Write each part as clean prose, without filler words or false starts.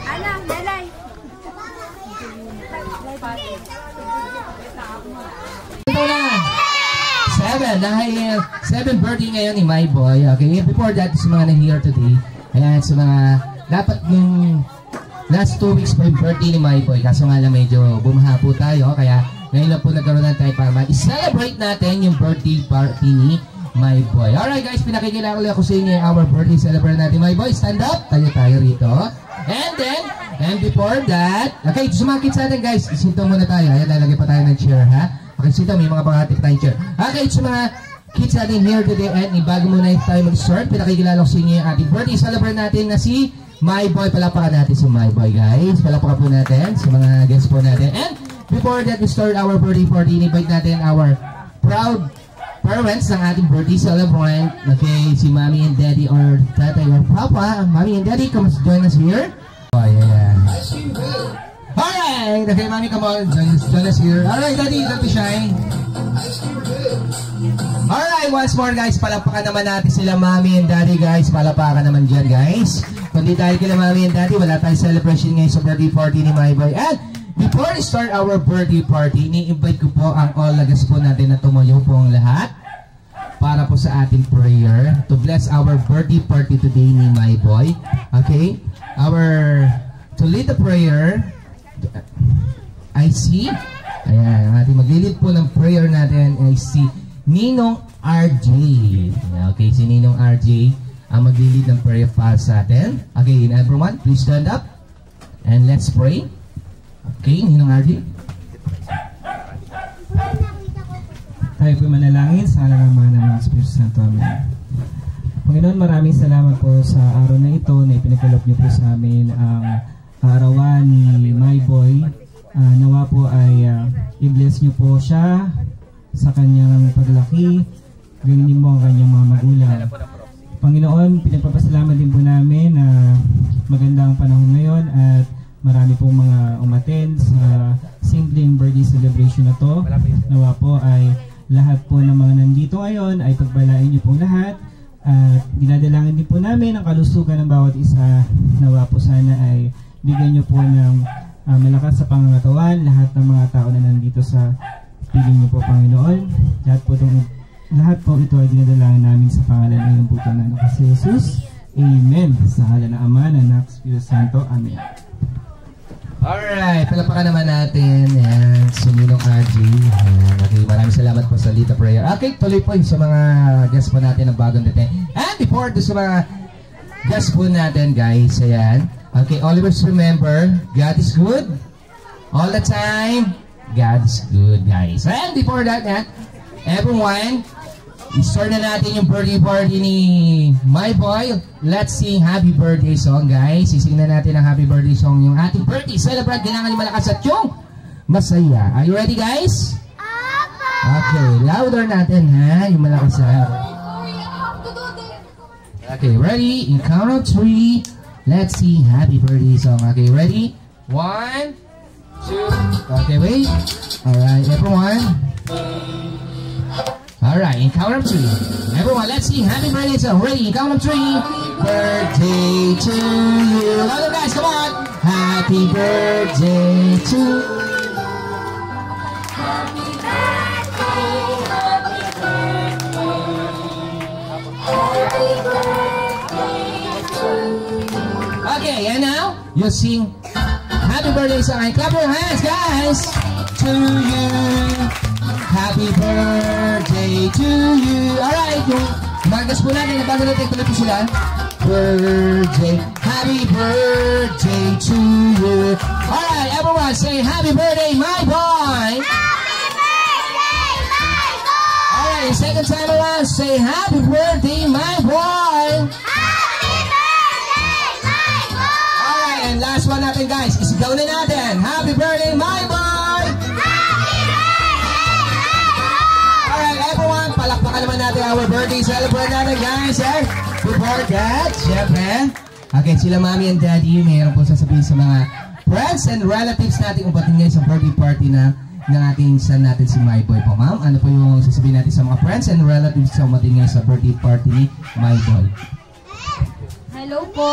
Alam, lalay. Ito na. 7. Dahil 7 birthday ngayon ni my boy. Okay, before that, sa mga na-here today, ayan, sa mga dapat yung last 2 weeks po yung birthday ni my boy. Kaso nga lang medyo bumaha po tayo. Kaya ngayon lang po nagkaroon ng time para i-celebrate natin yung birthday party ni my boy. Alright guys, pinakikilala ko sa inyo our birthday celebrate natin my boy. Stand up, tayo rito. And before that, okay, sumakit sa atin guys, isinto muna tayo. Ayan, lalagay pa tayo ng chair ha. Okay, sinto, may mga pangatik tayong chair. Okay, sa mga kids natin here today, and bago muna tayo mag-start, pinakikilala ko sa inyo yung ating birthday celebrate natin na si my boy. Palapakan natin si my boy guys. Palapakan po natin sa mga guests po natin. And before that, we start our birthday party. Invite natin our proud parents ng ating birthday celebrant. Okay, si mommy and daddy or tatay or papa. Mommy and daddy, come join us here. Oh, yeah. Alright! Okay, mommy, come on. Join us here. Alright, daddy, don't be shy. Alright, once more guys, palapakan naman natin sila mommy and daddy guys. Palapakan naman dyan guys. Kundi dahil kila mommy and daddy, wala tayong celebration ngayon sa birthday party ni my boy. And before we start our birthday party, ni-invite ko po ang all lagas po natin na tumayo po ang lahat para po sa ating prayer to bless our birthday party today ni my boy. Okay? To lead the prayer, I see, ayan, ang ating maglilid po ng prayer natin, I see Ninong RJ. Okay, si Ninong RJ ang maglilid ng prayer para sa atin. Okay, and everyone, please stand up and let's pray. Okay, Ninong RJ. Tayo po manalangin sa ngalan ng Ama ng Espiritu Santo. Amen. Panginoon, maraming salamat po sa araw na ito na ipinakaloob niyo po sa amin ang arawan ni my boy. Nawa po ay i-bless niyo po siya sa kanyang paglaki. Gawin mo ang kanyang mga magulang. Panginoon, pinagpapasalamat din po namin na magandang panahon ngayon at marami pong mga umattend sa simpleng birthday celebration na to. Nawa po ay lahat po ng mga nandito ngayon ay pagbalain niyo po lahat. At dinadalangin din po namin ang kalusugan ng bawat isa. Nawa po sana ay bigyan niyo po ng malakas sa pangangatawan lahat ng mga tao na nandito sa piling niyo po, Panginoon. Lahat po ito ay dinadalangin namin sa pangalan ng iyong butang na anak si Jesus. Amen. Sa ngalan ng Ama, ng Anak, Espiritu Santo. Amen. Alright, palapakan naman natin. Ayan, si Ninong RJ. Ayan, okay, maraming salamat po sa lead the prayer. Okay, tuloy po sa mga guests po natin ng bagong dating. And before sa mga guests po natin, guys, ayan. Okay, always remember, God is good. All the time, God is good, guys. And before that, everyone, i-start na natin yung birthday party ni my boy. Let's sing happy birthday song, guys. Ising na natin ang happy birthday song yung ating birthday celebrant. Kailangan yung malakas at yung masaya. Are you ready, guys? Okay, louder natin, ha? Yung malakas at... Okay, ready? In count of 3, let's sing happy birthday song. Okay, ready? 1, 2, okay, wait. Alright, everyone. Alright, in count of 3. Everyone, let's sing happy birthday song. Ready, in count of 3. Birthday to you. Louder, guys, come on. Happy birthday to you. Happy birthday, happy birthday. Happy birthday to you. Okay, and now, you sing happy birthday song. And clap your hands, guys. To you. Happy birthday to you. Alright, yung magas po natin, bago natin tuloy po sila. Birthday, happy birthday to you. Alright, everyone say happy birthday, my boy. Happy birthday, my boy. Alright, second time around, say happy birthday, my boy. Happy birthday, my boy. Alright, and last one natin, guys, isigaw na natin. Happy birthday, my boy. Palakpakan naman natin our birthday celebrate natin, guys. Before that, syempre, okay, sila mommy and daddy, mayroon po sasabihin sa mga friends and relatives natin kung ba't ngayon sa birthday party na ng ating son natin si My Boy po, ma'am. Ano po yung sasabihin natin sa mga friends and relatives sa umating ngayon sa birthday party ni My Boy? Hello po.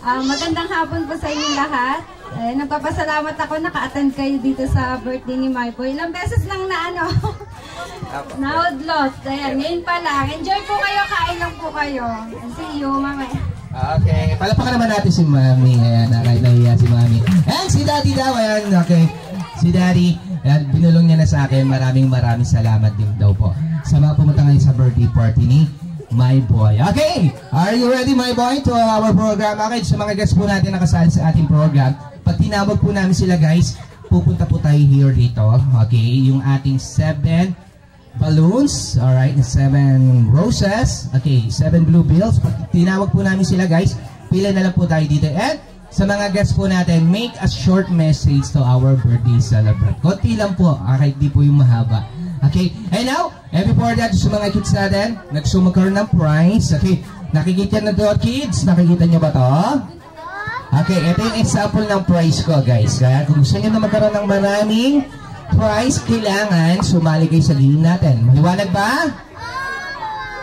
Magandang hapon po sa inyo lahat. Nagpapasalamat ako naka-attend kayo dito sa birthday ni My Boy. Ilang beses lang na na-outlost. Ayan, ngayon pa lang. Enjoy po kayo, kain lang po kayo. See you, mama. Okay, palapakan naman natin si Mami. Ayan, nahiya si Mami. And si Daddy daw, ayan, okay. Si Daddy, ayan, binulong niya na sa akin. Maraming salamat din daw po sa mga pumunta ngayon sa birthday party ni My Boy. Okay, are you ready, My Boy, to our program? Okay, sa mga guests po natin nakasali sa ating program, pag tinawag po namin sila, guys, pupunta po tayo here dito. Okay, yung ating 7 balloons, alright, 7 roses, okay, 7 blue bills. Pag tinawag po namin sila, guys, pila na lang po tayo dito. And sa mga guests po natin, make a short message to our birthday celebrant. Konti lang po, kahit di po yung mahaba. Okay, and now, and before that, sa mga kids natin, magkaroon ng prize. Okay, nakikita na to, kids? Nakikita nyo ba to? Okay, ito yung example ng prize ko, guys. Kaya kung gusto nyo na magkaroon ng maraming prize, kailangan sumali kayo sa game natin. Maliwanag ba?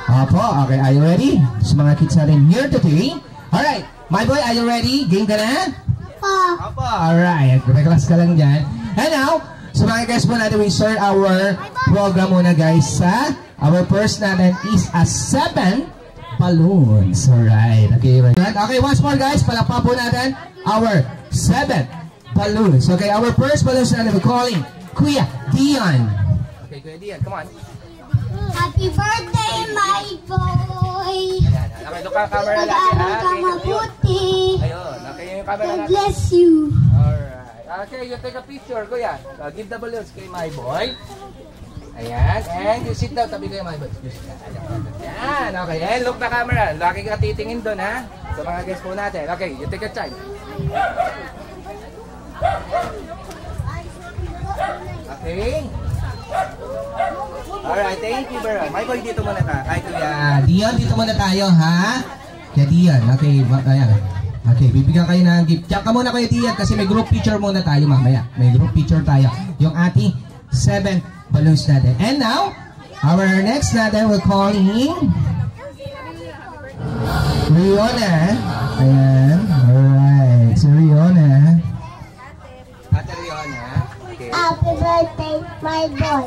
Opo, okay, are you ready? Sa mga kids natin here today. Alright, My Boy, are you ready? Game ka na? Opo, alright. Class ka lang dyan. And now, sa mga guys po natin, we start our program muna, guys. Our first natin is a 7 balloons. Alright, okay. Okay, once more, guys. Palakpa po natin our 7 balloons. Okay, our first balloons natin, we're calling Kuya Dion. Okay, Kuya Dion, come on. Happy birthday, my boy! Ayan, okay, look ang camera natin, ha? Mag-aaral ka mabuti. Ayun, okay, yung camera God natin. bless you. Alright, okay, you take a picture, Kuya. Give the balloons kay My Boy. Ayan, and you sit down, tabi kayo, My Boy. Ayan, okay, and look the camera. Laki ka titingin doon, ha? Sa mga guests po natin. Okay, you take a time. Okay. Alright, thank you very much. My Boy, dito muna ka. Ay, Kuya Dion, dito muna tayo, ha? Kuya Dion, okay, ayan. Okay, bibigyan kayo ng gift. Diyan ka muna, Kuya Dion, kasi may group picture muna tayo mamaya. May group picture tayo. Yung ating 7 balloons natin. And now, our next natin, we're calling Riona. Ayan, alright. Si Riona. Ate Riona. Okay. Happy birthday, my boy.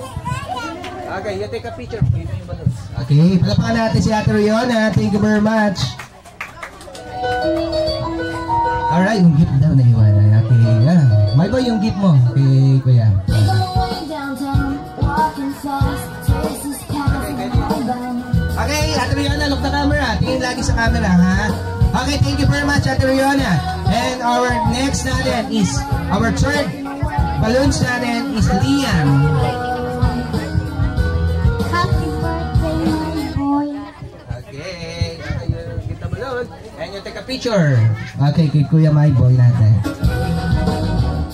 Okay, you take a picture. Okay, palapakan natin si Ate Riona. Thank you very much. Alright, yung gift daw na iwanan. Okay, yeah. My Boy, yung gift mo. Okay, Kuya. Okay, Ate Riona, look the camera. Tingin lagi sa camera, ha? Okay, thank you very much, Ate Riona. And our next natin is, our third balloons natin is Liam. Happy birthday, my boy. Okay, you get the balloon and you take a picture. Okay, kay Kuya My Boy natin.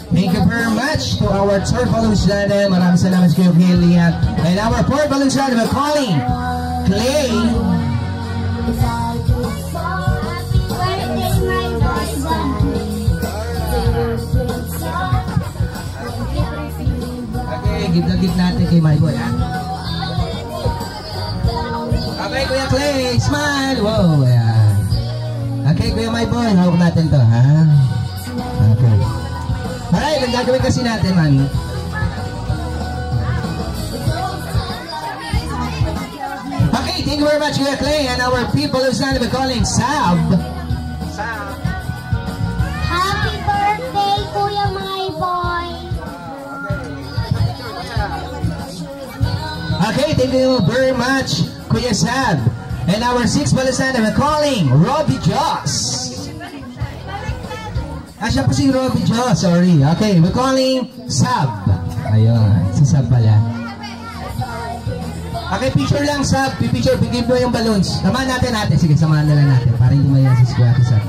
Thank you very much to our third balloons natin. Maraming salamat sa Kuya Liam. And our fourth balloons natin, we're calling Clay. Okay, give the gift natin kay My Boy, ha? Okay, Kuya Clay, smile! Wow, ayan. Okay, Kuya My Boy, hawak natin to, ha? Okay. Alright, ang gagawin kasi natin, Mami. Okay, thank you very much, Kuya Clay, and our people who's not even calling Sab. Sab. Happy birthday, Kuya my boy. Okay, thank you very much, Kuya Sab. And our sixth balloon we're calling Robbie Joss. Siya po si Robbie Joss, sorry. Okay, we're calling Sab. Ayun, si Sab pala. Okay, picture lang, Sab. Picture, bigay mo yung balloons. Samahan natin. Sige, samahan na lang natin para hindi mayan si Squad Sab.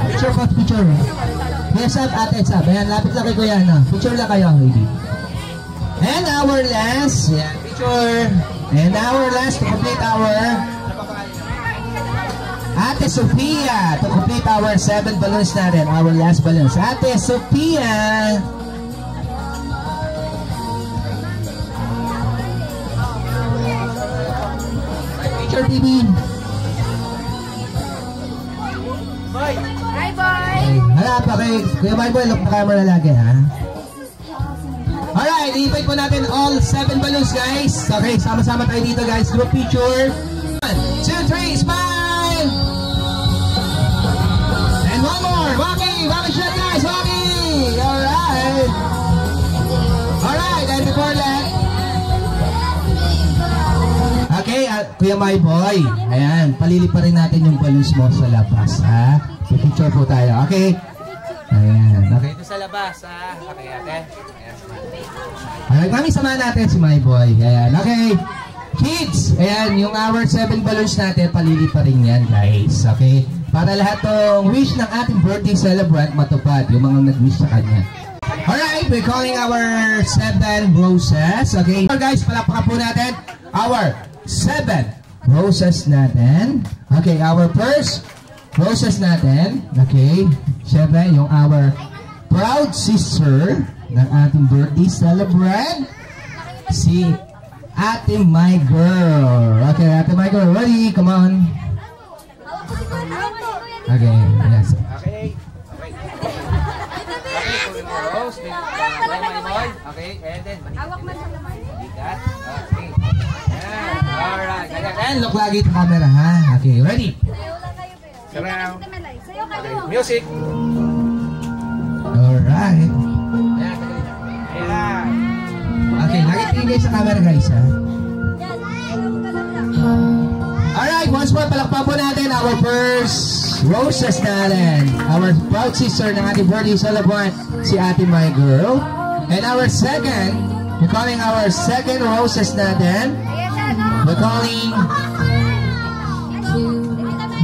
Picture po, picture. Yes, Sab, ate, Sab. Ayan, lapit lang kay Kuya, no? Picture lang kayo, lady. And our last, yeah, picture. And our last to complete our Ate Sophia to complete our 7 balloons natin. Our last balloons. Ate Sophia. Picture TV. Hi, boy! Harap, okay. Kuya Michael, look na camera lagi, ha? Alright, i-invite po natin all 7 balloons, guys. Okay, sama-sama tayo dito, guys. Group picture. 1, 2, 3, smile! And one more. Walking shot, guys. Walking! Alright. Alright, and before that. Okay, Kuya My Boy. Ayan, palili pa rin natin yung balloons mo sa labas, ha? Picture po tayo, okay? Ayan, okay. Ito sa labas, ha? Okay, ate. Alright, kami samahan natin si My Boy. Ayan, okay. Kids, ayan, yung our 7 balloons natin, palili pa rin yan, guys. Okay? Para lahat ng wish ng ating birthday celebrant matupad, yung mga nag-wish sa kanya. Alright, we're calling our 7 roses. Okay? So guys, palakpakan po natin our 7 roses natin. Okay, our first roses natin. Okay, syempre yung our proud sister ng ating birthday celebrant, si Ate My Girl. Okay, Ate My Girl, ready? Come on. Okay, yes. Okay. Okay, and then Hawak man sa laman. bigat. Okay. Alright. And look lagi sa camera, ha? Okay, ready? Sabaw. Sayo kayo. Music. Alright. Ayan. Okay, lagi tingin kayo sa camera, guys, ha? Alright, once more, palakpan po natin our first roses natin. Our proud sister ng ating birthday celebrant, si Ate My Girl. And our second, we're calling our second roses natin. We're calling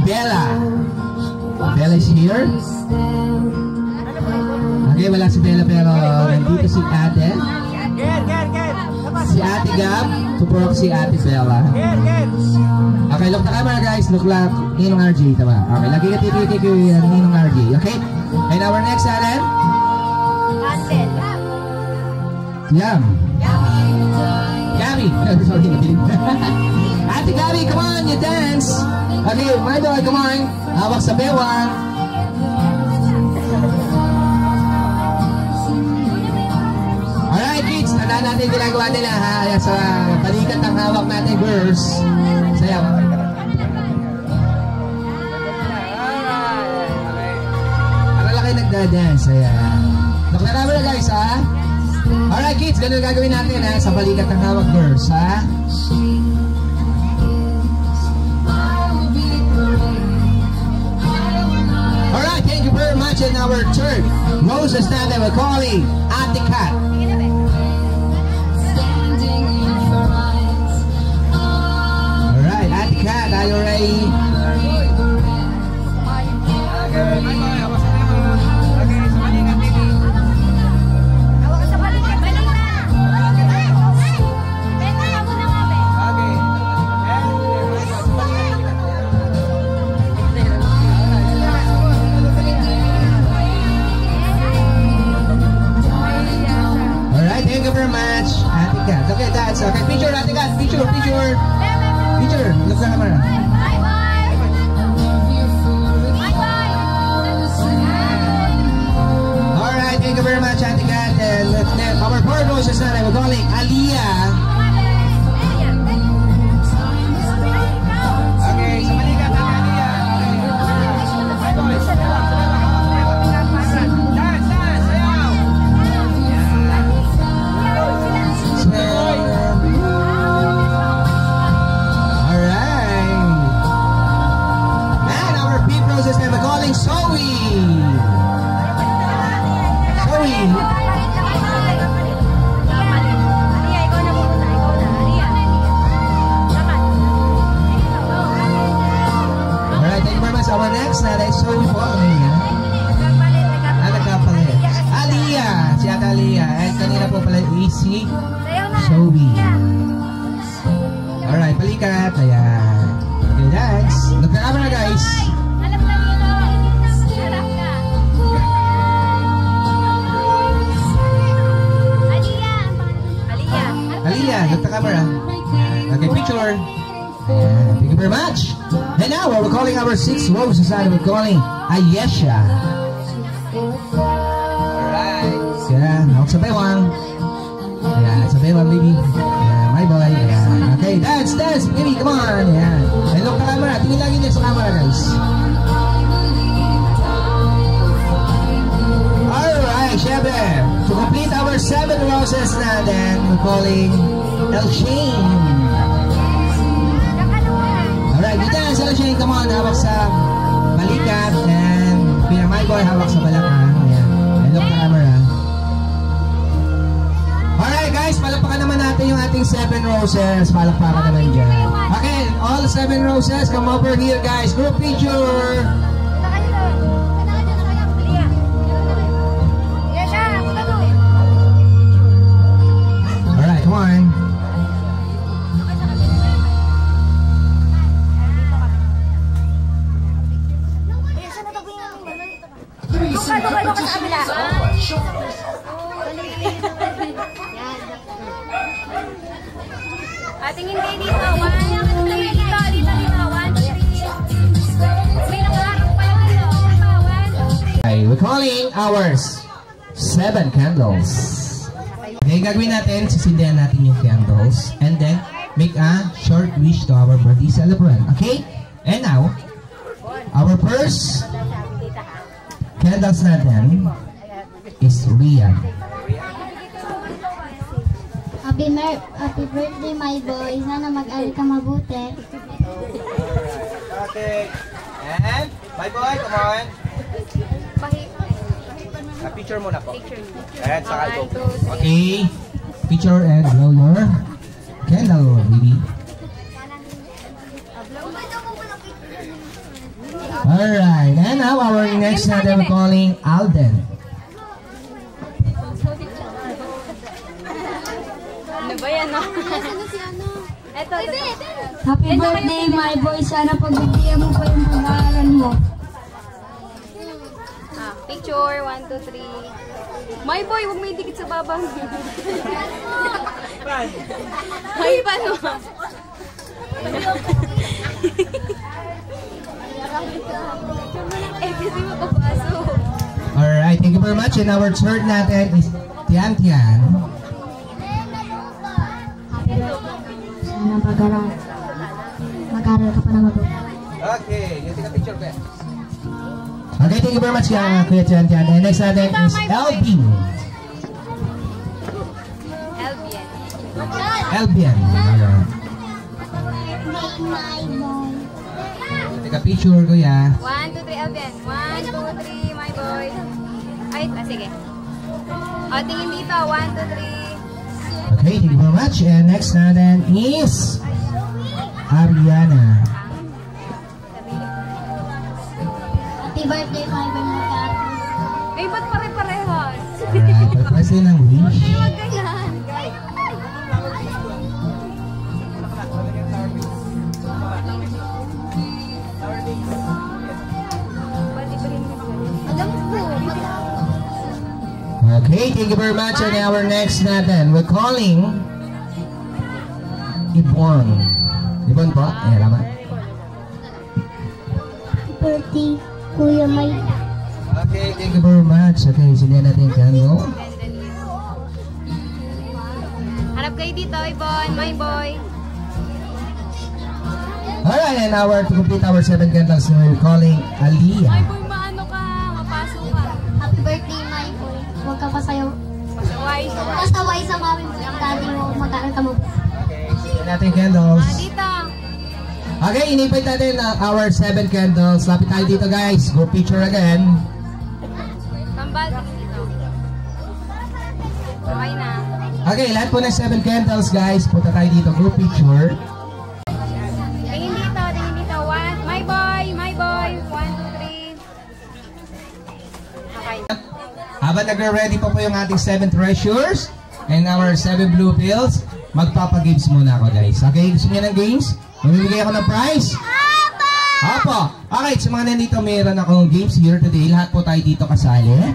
Bella. Bella is here. Okay, wala si Bella pero nandito si Ate. Si Ate Gab, support si Ate Bella. Okay, look na camera, guys. Look lang, Ninong RJ, tama. Okay, lagi ka titi yung Ninong RJ, okay? And our next natin? Yum. Gabby. Sorry, nabiling. Ate Gabby, come on, you dance. Okay, My Boy, come on. Hawak sa bewang. Alright, kids, tandaan natin yung ginagawa nila, ha? Ayan, sa balikat ng hawak natin, girls. Sayaw. Para lang kayo nagdadance, ayan. Nakalala mo na, guys, ha? Alright, kids, ganun gagawin natin, ha? Sa balikat ng hawak, girls, ha? Alright, thank you very much. And our third roses natin, we're calling Ate Kat. Alright, Ate Kat, are you ready? Alright, thank you very much, Ate Kat. Okay, that's okay. Picture, Ate Kat. Picture. Picture. Look sa camera. Alright, thank you very much, Ate Kat. And our fourth roses na we're calling Aliyah. Okay, sa balikat ng Aliyah. My Boy, sabaw. Dance, sayaw. Alright. And our fifth roses na we're calling Zoe. Alright, thank you very much. Our next na Zoe po. Ano yun? Nagkapalit. Aliyah. Si Ate Aliyah. And kanina po pala si Zoe. Balikat. Ayan. Okay, dance. Nagka-camera guys. Harap na dito. Harap ka. Aliyah. Aliyah. Aliyah, nagka-camera. Okay, picture. Ayan. Thank you very much. And now, we're calling our 6 roses and we're calling Ayesha. Alright. Yeah, hawak sa bewang. Ayan, sa bewang, baby. Ayan, my boy. Ayan. Okay, dance, baby, come on. Ayan. And look ka camera. Tingin lagi niya sa camera, guys. Alright, syempre. To complete our 7 roses na, then we're calling Elshane. Alright, dito na sa Elshane. Come on, hawak sa balikat. And pina my boy, hawak sa balakang. Ayan. And look ka camera. Alright guys, palakpakan naman natin yung ating 7 roses. Palakpakan naman dyan. Okay, all 7 roses, come over here guys. Group picture. Alright, come on. Tingin kayo dito. 1, 2, 3. Dito. 1, 2, 3. May nakaharap pa yung dito. 1, 2, 3. Okay, we're calling ours 7 candles. Okay, gagawin natin, sisindihan natin yung candles and then make a short wish to our birthday celebrant. Okay? And now, our first candles natin is Rian. Happy birthday, my boy. Sana mag-aral ka mabuti. Okay. And, my boy, come on. Picture muna po. And, saka go. Okay. Picture and blow your candle, baby. Alright. And now, our next natin we're calling Alden. Ano ba yan? Ito. Happy birthday, my boy. Sana pagbibigyan mo pa yung pag-aaral mo. Picture. 1, 2, 3. My boy, huwag may dikit sa babang. Ay, paano? Kasi makapasok. Alright, thank you very much. And our third natin is Tian Tian. Sana mag-aral ka pa na mabuti. Okay, yung tika picture ko. Okay, thank you very much Kuya Tian Tian. And next natin is Elvin. Elvian. Alright. My boy. Tika picture ko ya. 1, 2, 3, Albian. 1, 2, 3, my boy. Ay, sige. O, tingin dito. 1, 2, 3. Okay, thank you very much. And next natin is Ariana. Happy birthday, my boy. Ay, ba't pare-parehas? Pagpasa ng wish. Ay, wag ganyan. Okay, thank you very much. And our next natin, we're calling Ibon. Ibon po? Eh, tama. Birthday, Kuya May. Okay, thank you very much. Okay, sindihan natin yung candle. Harap kayo dito, Ibon. My boy. Alright, and to complete our 7 candles, we're calling My Aliyah. boy, maano ka? Mapasok ka. Happy birthday, my boy. Huwag ka pasayaw. Pasaway. Pasaway sa mami mo. Ang daddy mo. Mag-aaral ka mabuti. Okay, sindihan natin yung candles. Dito. Okay, in-invite natin our 7 candles. Lapit tayo dito guys. Go picture again. Kambal. Dito. Okay na. Okay, lahat po ng 7 candles guys. Punta tayo dito. Go picture. Tingin dito. Tingin dito. 1. My boy. My boy. 1, 2, 3. Okay na. Habang nagre-ready pa po yung ating 7 treasures and our 7 blue pills, magpapagames muna ako guys. Okay, gusto niyo ng games? Mamimigay ako ng prize? Opo! Okay, sa mga nandito, mayroon akong games here today. Lahat po tayo dito kasali.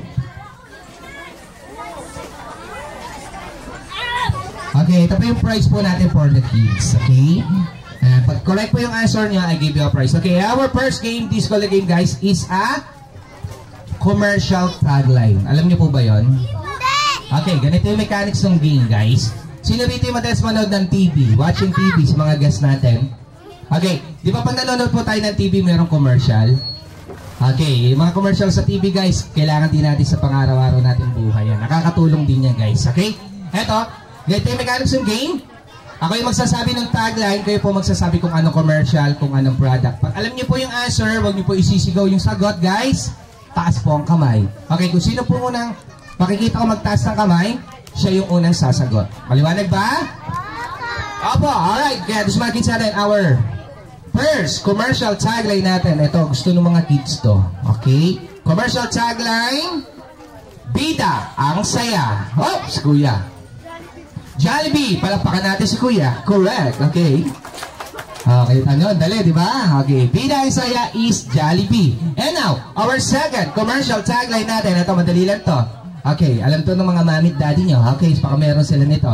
Okay, ito po yung prize po natin for the kids. Okay? Pag correct po yung answer niya, I give you a prize. Okay, our first game, this call the game guys, is a commercial tagline. Alam niyo po ba yon? Okay, ganito yung mechanics ng game guys. Sino dito yung madalas manood ng TV? Watching TV sa mga guests natin? Okay, di ba pag nanonood po tayo ng TV, mayroong commercial? Okay, yung mga commercial sa TV guys, kailangan din natin sa pang-araw-araw natin buhay yan. Nakakatulong din yan guys, okay? Eto, ganito yung mechanics ng game. Ako yung magsasabi ng tagline, kayo po magsasabi kung anong commercial, kung anong product. Pag alam niyo po yung answer, huwag niyo po isisigaw yung sagot guys. Taas po ang kamay. Okay, kung sino po unang makikita ko magtaas ng kamay, siya yung unang sasagot. Maliwanag ba? Opo, alright. Kaya gusto mga kids natin, our first commercial tagline natin. Ito, gusto ng mga kids to. Okay? Commercial tagline, Bida ang saya. Oh, si Kuya. Jollibee, palakpakan natin si Kuya. Correct, okay. Okay, ano, dali, di ba? Okay, Bida ang saya is Jollibee. And now, our second commercial tagline natin. Ito, madali lang to. Okay, alam to ng mga mami at daddy nyo. Okay, baka meron sila nito.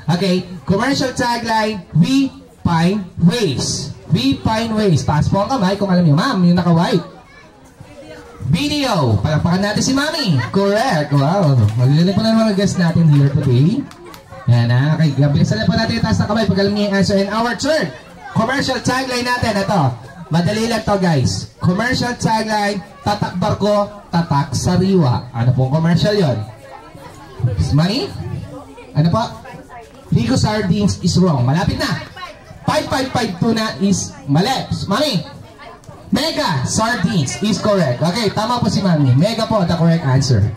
Okay, commercial tagline, we find ways. We find ways. Taas po ang kamay kung alam nyo. Ma'am, yung naka-white. Video. Palakpakan natin si Mami. Correct. Wow. Magaling po na mga guests natin here today. Yan na. Okay, bilisan na po natin yung taas ng kamay pag alam nyo yung answer. And our third commercial tagline natin. Ito. Madali lang to guys. Commercial tagline, tatak barko, tatak sariwa. Ano pong commercial yon? Mami? Ano po? Rico Sardines is wrong. Malapit na. 5552 na is mali. Mami? Mega Sardines is correct. Okay, tama po si Mami. Mega po the correct answer.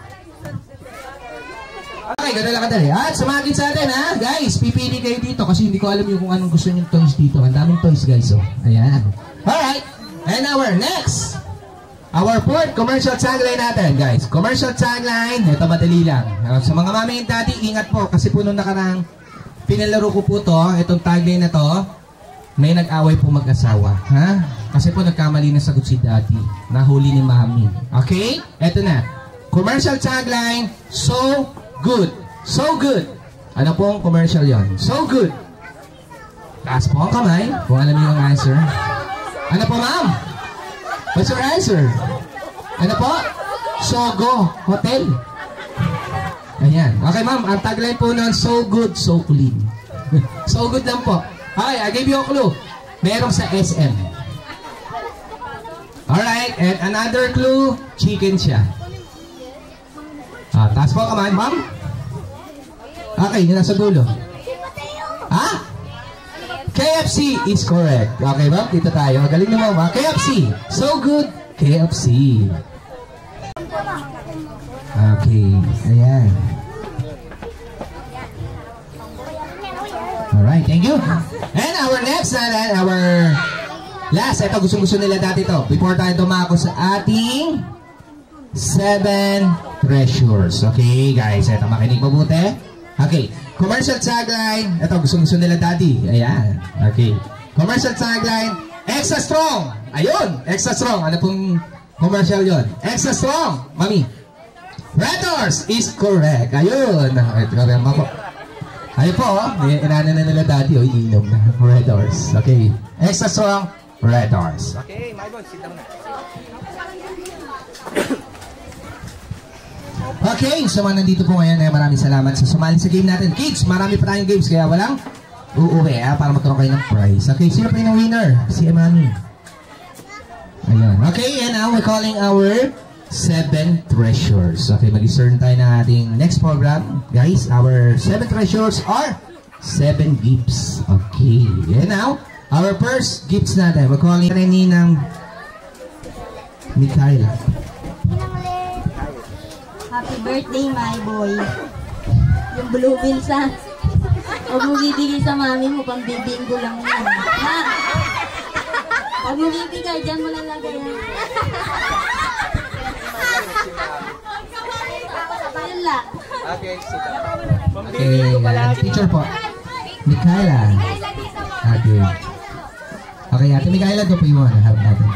Okay, gano'n lang kadali. At sa mga kids natin ha, guys, pipili kayo dito kasi hindi ko alam yung kung anong gusto nyo toys dito. Ang daming toys guys, oh. Ayan. Alright, and our next, our fourth commercial tagline natin, guys. Commercial tagline, ito madali lang. Sa mga mami and daddy, ingat po kasi po nung nakarang pinalaro ko po to, itong tagline na to, may nag-away po mag-asawa. Ha? Kasi po nagkamali na sagot si daddy. Nahuli ni mami. Okay? Ito na. Commercial tagline, so good. So good. Ano pong commercial yon? So good. Taas po ang kamay kung alam niyo yung answer. Ano po, ma'am? What's your answer? Ano po? Sogo Hotel. Ayan. Okay, ma'am. Ang tagline po nun, so good, so clean. So good lang po. Okay, I gave you a clue. Merong sa SM. Alright, and another clue, chicken siya. Taas po kamay, ma'am. Okay, yun nasa dulo. Ha? KFC is correct. Okay, ma'am, dito tayo. Magaling na ma'am. KFC. So good. KFC. Okay. Ayan. Alright, thank you. And our next, our last. Ito, gusto nila dati ito. Before tayo dumako sa ating 7 treasures. Okay, guys. Ito, makinig mabuti. Okay. Commercial tagline. Ito, gusto nila daddy. Ayan. Okay. Commercial tagline. Extra strong. Ayun. Extra strong. Ano pong commercial yon? Extra strong. Mami. Red Horse is correct. Ayun. Ayun po. Inana na nila daddy. O, ininom na. Red Horse. Okay. Extra strong. Red Horse. Okay. My boy. Sit down na. Okay, so mga nandito po ngayon, maraming salamat sa sumali sa game natin. Kids, marami pa tayong games, kaya walang uuwi para magkaroon kayo ng prize. Okay, sino pa yung winner? Si Mami. Ayun. Okay, and now we're calling our 7 treasures. Okay, mag-discern tayo ng ating next program. Guys, our 7 treasures are 7 gifts. Okay, and now, our first gifts natin. We're calling ng Mikayla. Happy birthday, my boy. Yung blue bills ha. Huwag mo bibigay sa mami mo, pang bibinggo lang yan. Ha? Huwag mo bibigay, dyan mo lalagay ha. Yun lang. Okay, Okay, teacher po. Mikaela. Okay. Okay, Ate Mikaela, ito po yung mga harap natin.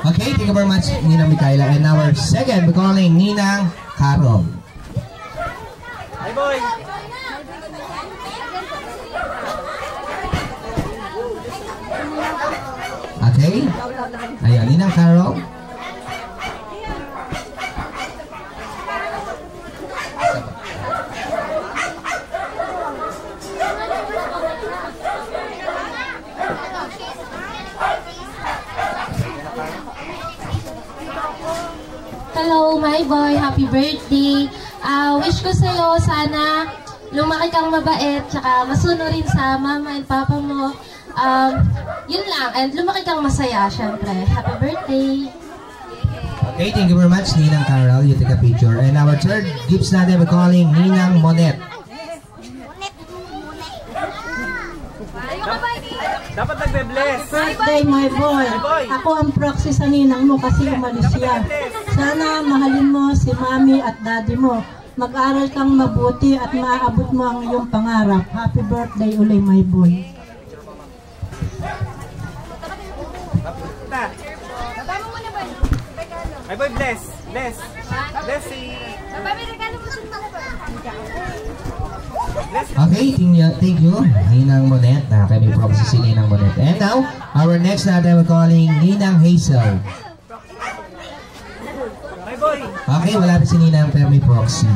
Okay, thank you very much, Ninang Mikaela. And our second, we're calling Ninang Carol. Hi, boy! Okay? Ayan, Ninang Carol. Hello, my boy. Happy birthday. Wish ko sa'yo, sana lumaki kang mabait, tsaka masunurin sa mama and papa mo. Yun lang. And lumaki kang masaya, syempre. Happy birthday. Okay, thank you very much, Ninang Carol. You take a picture. And our third gifts natin, we're calling Ninang Monet. Dapat nagbe-bless. Birthday, my boy. Ako ang proxy sa ninang mo kasi umalis siya. Sana mahalin mo si mami at daddy mo. Mag-aral kang mabuti at maaabot mo ang iyong pangarap. Happy birthday uli, my boy. My boy, bless. Bless. Bless si... Okay, thank you, Ninang Monet. Kami proxy si Ninang Monet. And now, our next natin, we're calling Ninang Hazel. My boy. Okay, wala pa si Ninang pero may proxy.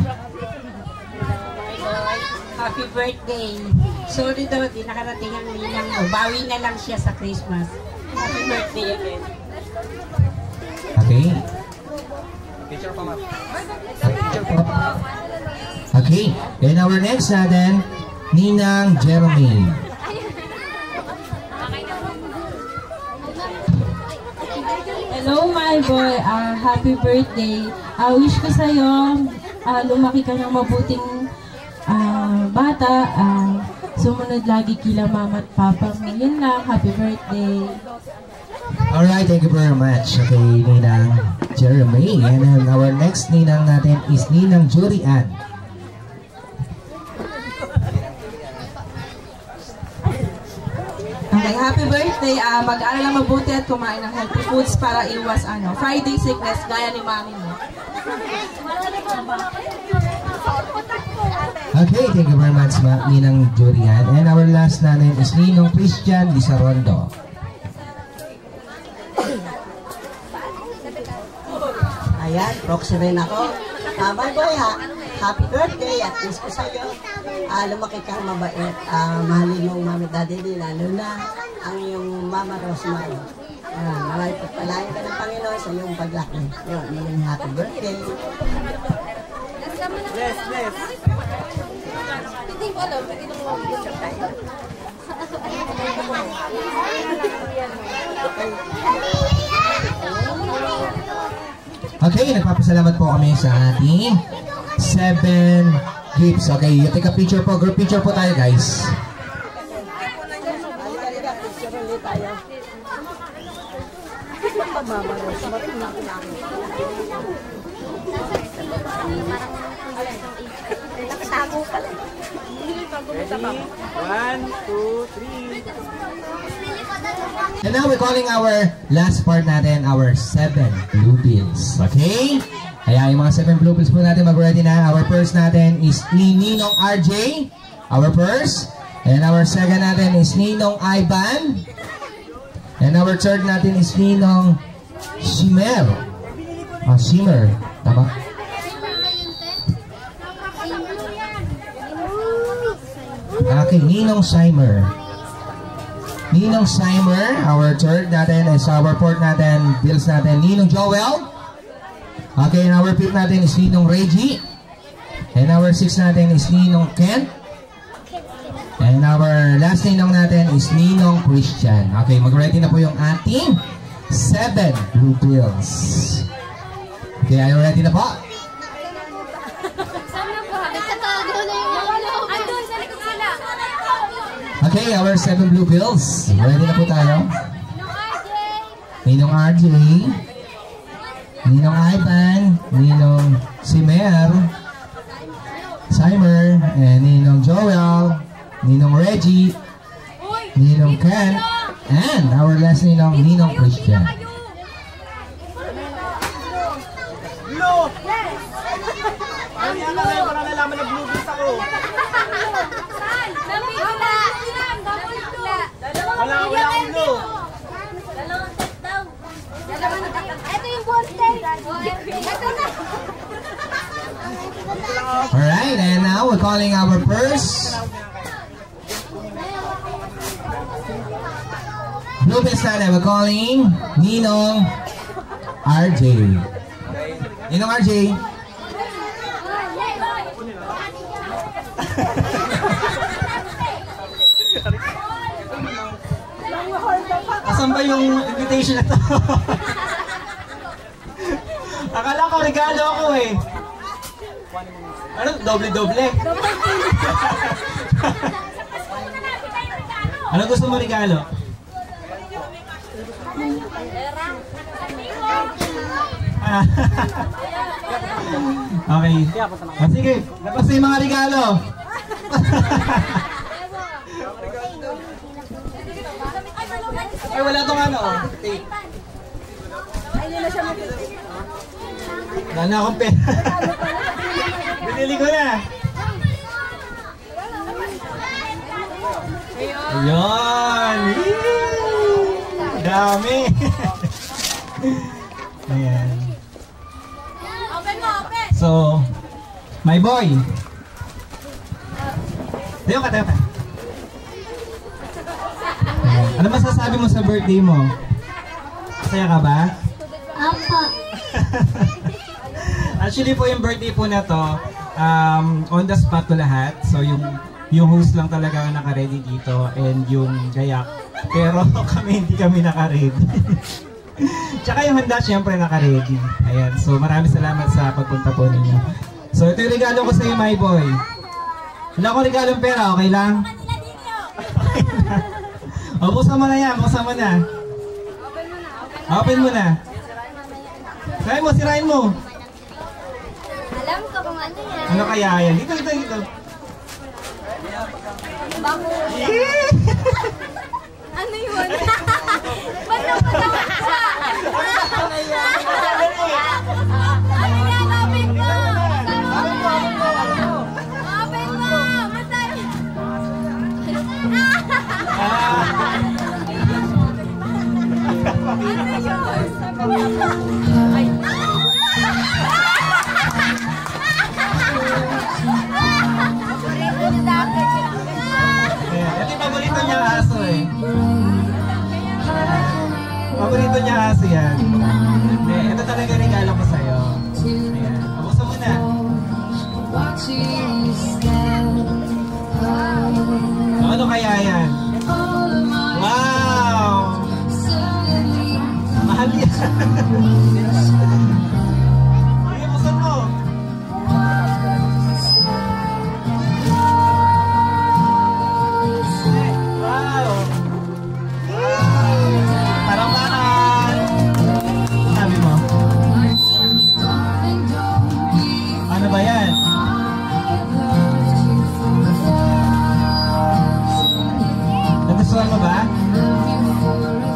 Happy birthday. Sorry daw, di nakarating ang ninang mo. Bawi na lang siya sa Christmas. Happy birthday again. Okay? Picture pa, ma'am. Okay, and our next natin, Ninang Jeremy. Hello, my boy. Happy birthday. Wish ko sa'yo, lumaki ka ng mabuting bata. Sumunod lagi kila mama at papa mo. Yun lang. Happy birthday. Alright, thank you very much. Okay, Ninang Jeremy. And then our next Ninang natin is Ninang Judy Ann. Okay, happy birthday. Mag-aral lang mabuti at kumain ng healthy foods para iwas Friday sickness gaya ni mami mo. Okay, thank you very much, Ninang Jurian. And our last natin is Ninong Christian Lizarondo. Ayan, proxy rin ako. My boy, happy birthday at wish ko sa'yo. Lumaki kang mabait. Mahalin mong mami daddy din, lalo na ang iyong mama Rosemary. Maraming pagpalain ka ng Panginoon sa iyong paglaki. Yun, happy birthday. Bless, bless. Hindi ko alam, pwede na mag-picture tayo. Okay, nagpapasalamat po kami sa ating 7 gifts. Okay, you take a picture po. Group picture po tayo, guys. Ready? 1, 2, 3. And now we're calling our last part natin, our 7 blue bills. Okay? Kaya yung mga 7 blue bills po natin, mag-ready na. Our first natin is Ninong RJ. Our first. And our second natin is Ninong Ivan. And our third natin is Ninong Shimmer. Shimmer. Tama? Okay, Ninong Shimmer. Ninong Shimmer, our third natin is our fourth natin, bills natin, Ninong Joel. Okay, and our fifth natin is Ninong Reggie. And our sixth natin is Ninong Kent. And our last Ninong natin is Ninong Christian. Okay, mag-ready na po yung ating 7 blue bills. Okay, are you ready na po? Okay, our 7 blue bills. Ready na po tayo. Ninong RJ. Ninong Ivan, Ninong Simer, Simer, and Ninong Joel, Ninong Reggie, Ninong Ken, and our last Ninong, Ninong Christian. Ano yan na ngayon para nalaman na blue beans ako? Wala akong blue. Ito yung ballpen. Alright, and now we're calling our first blue beans natin. We're calling Ninong RJ. Ninong RJ. Asan ba yung invitation na to? Akala ko regalo ako eh. Ano? Doble-doble? Ano gusto mo regalo? Okay. Sige, labas na yung mga regalo. Ay, wala tong ano. Tape. Wala na akong pera. Binili ko na. Ayun. Dami. Ayan. So, my boy. Tayo ka, tayo ka. Ano masasabi mo sa birthday mo? Masaya ka ba? Apa. Actually po yung birthday po na to, on the spot to lahat. So yung host lang talaga ang naka-ready dito and yung gayak. Pero hindi kami naka-ready. Tsaka yung handa syempre naka-ready. Ayan, so maraming salamat sa pagpunta po ninyo. So ito yung regalo ko sa iyo, my boy. Wala akong regalong pera, okay lang? O, buksan mo na yan, buksan mo na. Open mo na. Sirain mo. Alam ko kung ano yan. Ano kaya yan? Dito. Bako. Ano yun? Ba't naman siya? Ano yan? Open mo! Open mo! Masaya! Ano yun? Ay! Ito yung paborito niya aso eh. Paborito niya aso yan. Ito talaga regalo ko sa'yo. Ayan. Buksan mo na. Ano kaya yan? Wow! Mahal yan. Sige, buksan mo. Wow! Parang-parang! Sabi mo? Ano ba yan? Nagustuhan mo ba?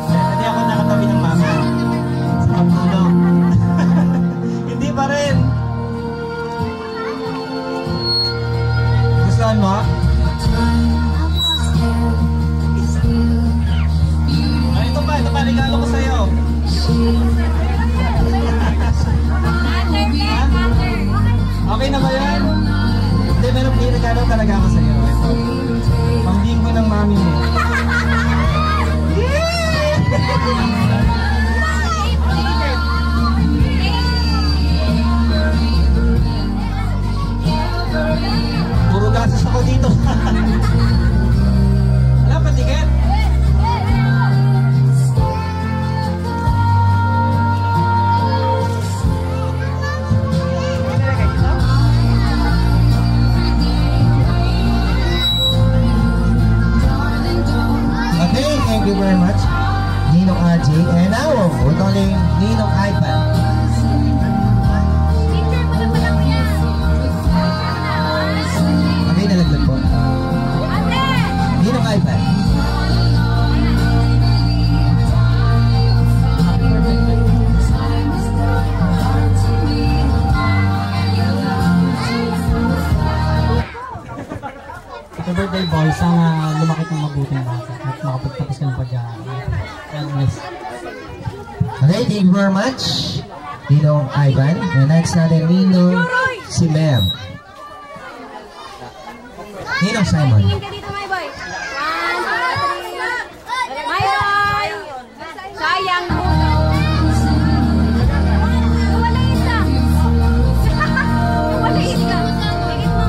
Hindi ako nakatabi ng mama. Sa pagtulog. Hindi pa rin. Gustuhan mo? Ito pa, regalo ko sa'yo. Okay na ba yan? Hindi, meron regalo talaga ako sa'yo. Ito. Pambinggo ng mami mo. Puro gastos ako dito. Wala pa tiket? birthday boy. Sana lumaki kang mabuting bata at makapagtapos ka ng pag-aaral. God bless. Okay, thank you very much, Ninong Ivan. And next natin, Ninong si Mem. Ninong Simon. Sayang mo. Walain ka. Walain ka. Higit mo.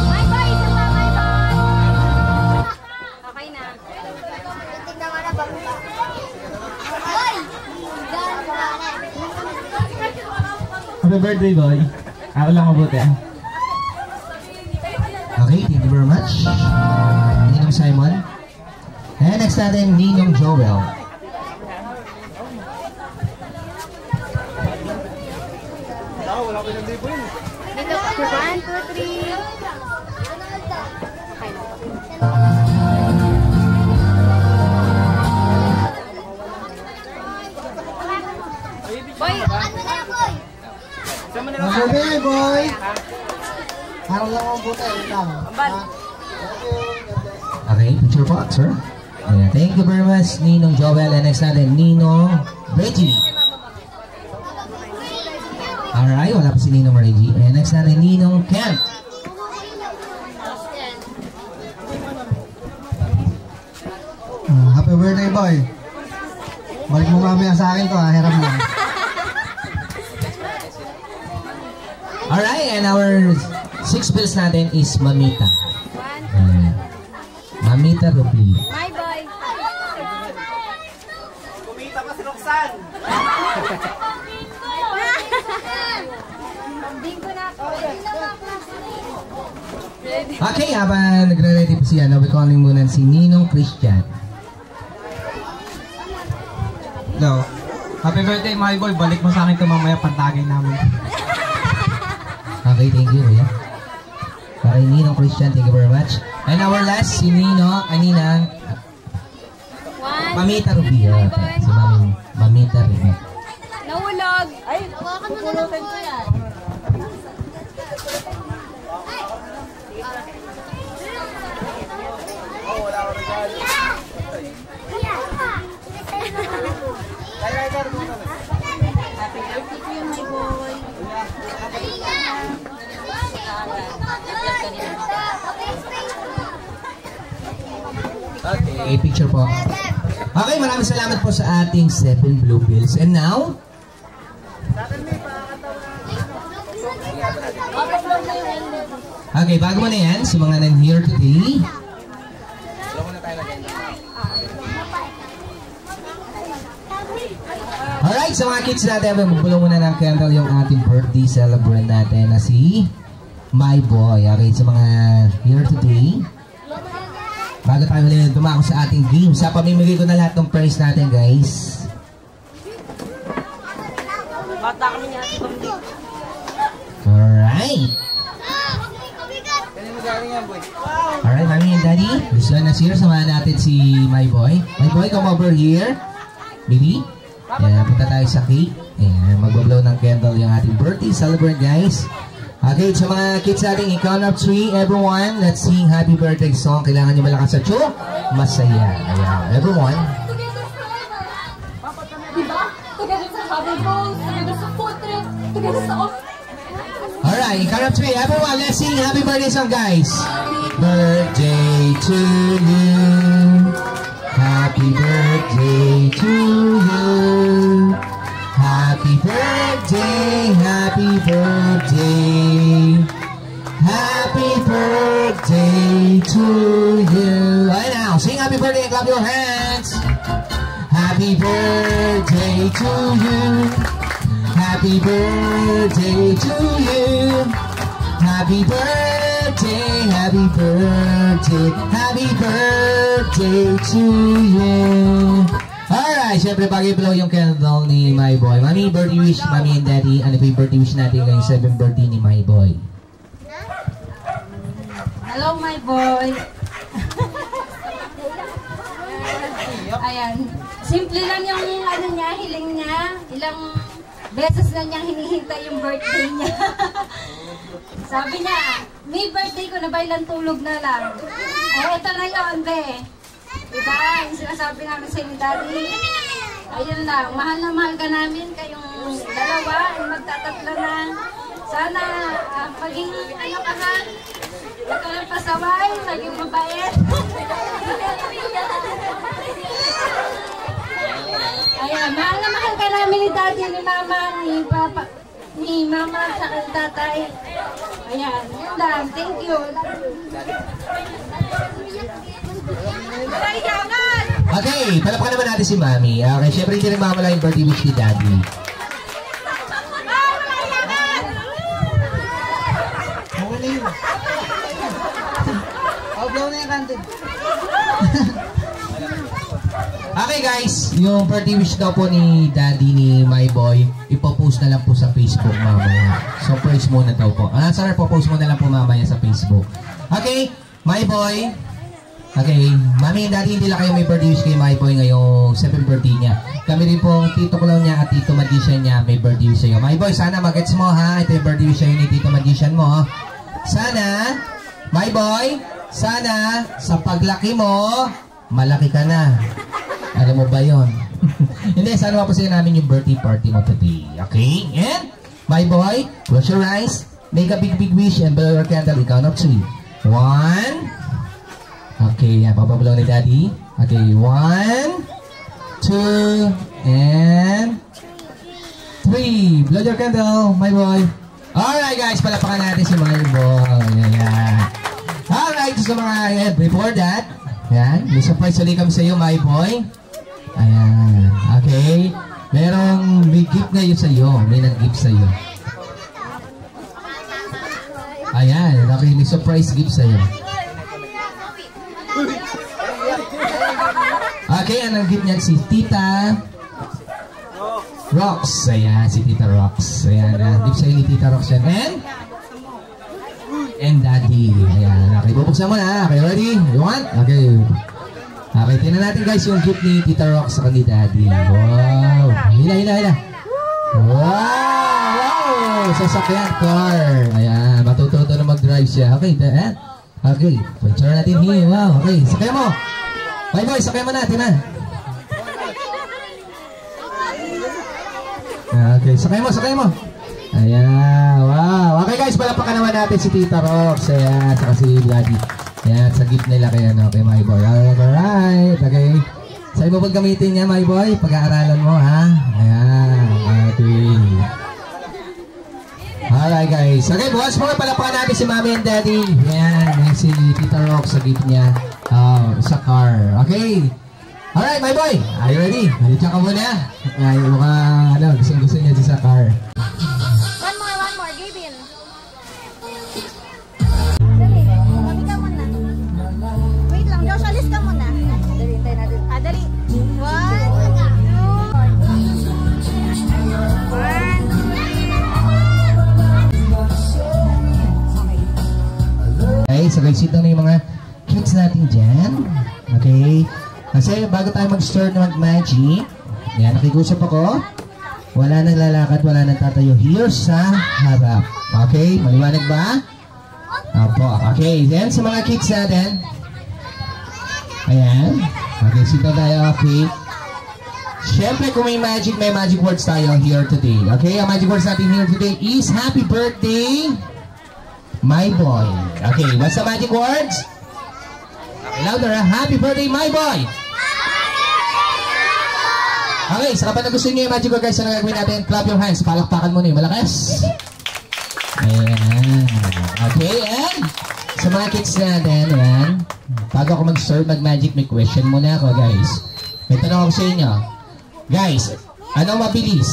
My boy, isa pa, my boy. Okay na. Tignan mo na ba? Boy! Happy birthday boy. Ako lang mabuti. Okay, thank you very much, Ninong Simon. And next natin, Ninong Joel. Dito pa. 1, 2, 3. Boy, ano na boy? Mabuti, boy! Araw lang ang buta, lang. Okay, picture po, sir. Ayan, thank you very much, Ninong Joel. And next natin, Ninong Reggie. Alright, wala pa si Ninong Reggie. And next natin, Ninong Kent. Happy birthday, boy! Balik mo mamaya sa akin to, hiram lang. Alright, and our 6 bills natin is Mamita. Ayan. Mamita Rupi. My boy. Kumita pa si Roxanne. Bingo na ako. Okay, habang nagre-ready po siya, we calling muna si Ninong Christian. No. Happy birthday my boy. Balik mo sa akin ito mamaya pantagay namin. Okay, thank you, kuya. Okay, Ninong Christian, thank you very much. And our last, si Ninang Mamita Rubi. Si Mamita Rubi. Nahulog. Ay, hawakan mo na lang po yan. Okay, picture po. Okay, maraming salamat po sa ating 7 blue pills. And now, okay, bago mo na yan, sa mga nan-here today. Alright, sa mga kids natin, magbulo muna ng candle yung ating birthday celebrant natin na si My Boy. Okay, sa mga here today, bago tayo ulit dumako sa ating game, sa pamimigay ko na lahat ng prize natin, guys. Alright. Alright, Mami and Daddy, this one is here. Samahan natin si My Boy. My Boy, come over here. Baby. Ayan, punta tayo sa cake. Ayan, magbablow ng candle yung ating birthday celebrant, guys. Okay, sa mga kids natin, count up 3, everyone. Let's sing happy birthday song. Kailangan nyo malakas sa tiyo. Masaya. Ayan, everyone. Diba? Together sa habang goals, together sa food trip, together sa office. Alright, count up 3, everyone. Let's sing happy birthday song, guys. Birthday to you. Happy birthday to you. Happy birthday, happy birthday. Happy birthday to you. Right now, sing happy birthday and clap your hands. Happy birthday to you. Happy birthday to you. Happy birthday, happy birthday, happy birthday to you. Alright, syempre pag-i-blow yung candle ni My Boy. Mami, birthday wish, Mami and Daddy. Ano pa yung birthday wish natin ngayong 7th birthday ni My Boy? Hello, My Boy. Ayan. Simple lang yung ano niya, hiling niya. beses na niyang hinihintay yung birthday niya. Sabi niya, may birthday ko na ba ilang tulog na lang? Ito na yun, be. Diba? Yung sinasabi namin sa inyo, Daddy. Ayun lang, mahal na mahal ka namin. Kayong dalawa, magtatatlo na. Sana maging ano ka ha? Huwag ka lang pasaway, maging mabait. Ayan, mahal na mahal ka namin ni Daddy, ni Mama, ni Papa, ni Mama sa tatay. Ayan, yun lang. Thank you. Okay, palapakanan naman natin si Mami. Okay, syempre hindi nagmamala yung birthday wish ni Daddy. Blow na yung kantin. Okay guys, yung birthday wish daw po ni Daddy ni My Boy, ipopost na lang po sa Facebook mamaya. So praise muna daw po. Sorry, popost muna lang po mamaya sa Facebook. Okay, My Boy. Okay, Mami and Daddy, hindi lang kayo may birthday wish kay My Boy ngayong 7th birthday niya. Kami rin pong Tito Clown niya at Tito Magician niya may birthday wish sa'yo. My Boy, sana magets mo ha. Ito yung birthday wish sa'yo ni Tito Magician mo. Sana, My Boy, sana sa paglaki mo, malaki ka na. Alam mo ba yun? Hindi, sana mapasayo namin yung birthday party mo today. Okay? And, My Boy, close your eyes, make a big wish and blow your candle in count of 3. 1. Okay, yan, papabalaw ni Daddy. Okay, 1, 2, and 3. Blow your candle, My Boy. Alright guys, palapakan natin si My Boy. Ayan. Alright, so mga before that, yan, may surprise ulit kami sa iyo, My Boy. Ayan, okay. May gift ngayon sa iyo. May nag-gift sa iyo. Ayan, okay, may surprise gift sa iyo. Okay, anong gift niyan? Si Tita Rox. Ayan, si Tita Rox. Ayan, gift sa'yo ni Tita Rox yan. And Daddy. Ayan, okay, bubuksan mo na. Okay, ready? You want? Okay. Okay, tingnan natin guys yung gift ni Tita Rox sa ni Daddy. Wow. Hila. Wow! Sasakyan car. Ayan, matututo na mag-drive siya. Okay, ayan. Okay, picture natin here. Wow, okay, sakay mo. My Boy, sakay mo natin ha. Okay, sakay mo. Ayan, wow. Okay guys, palapakan naman natin si Tita Rox. Ayan, saka si Daddy. Ayan, sa gift nila kaya no, kay My Boy. Alright, okay. Sa'yo mo pag gamitin niya, My Boy? Pag-aaralan mo ha. Ayan, okay. Alright guys. Okay, bukas mo palapakan natin si Mommy and Daddy. Ayan, si Tita Rox sa gift niya sa car. Okay. Alright, My Boy. Are you ready? Halika ka muna. Ay, mukhang gusto niya sa car. One more, Gavin. Dali, kami ka muna. Wait lang, Josh, alis ka muna. Dali, tayo natin. Dali. 1, 2. Okay, so guys, ito na yung mga kids natin dyan. Okay. Kasi bago tayo mag-start na mag-magic, yan, nakikusap ako. Wala nang lalakad, wala nang tatayo here sa harap. Okay, maliwanag ba? Opo, okay. Then, sa mga kids natin. Ayan. Okay, sito tayo, okay. Siyempre, kung may magic words tayo here today. Okay, ang magic words natin here today is Happy Birthday, My Boy. Okay, what's the magic words? Okay, louder, Happy Birthday, My Boy! Okay, sa kapag gusto nyo yung magic word guys, ano gagawin natin? Clap your hands, palakpakan mo na yung malakas. Ayan. Okay, and sa mga kids natin, ayan, bago ako mag-start mag-magic, may question muna ako guys. May tanong ako sa inyo. Guys, anong mabilis?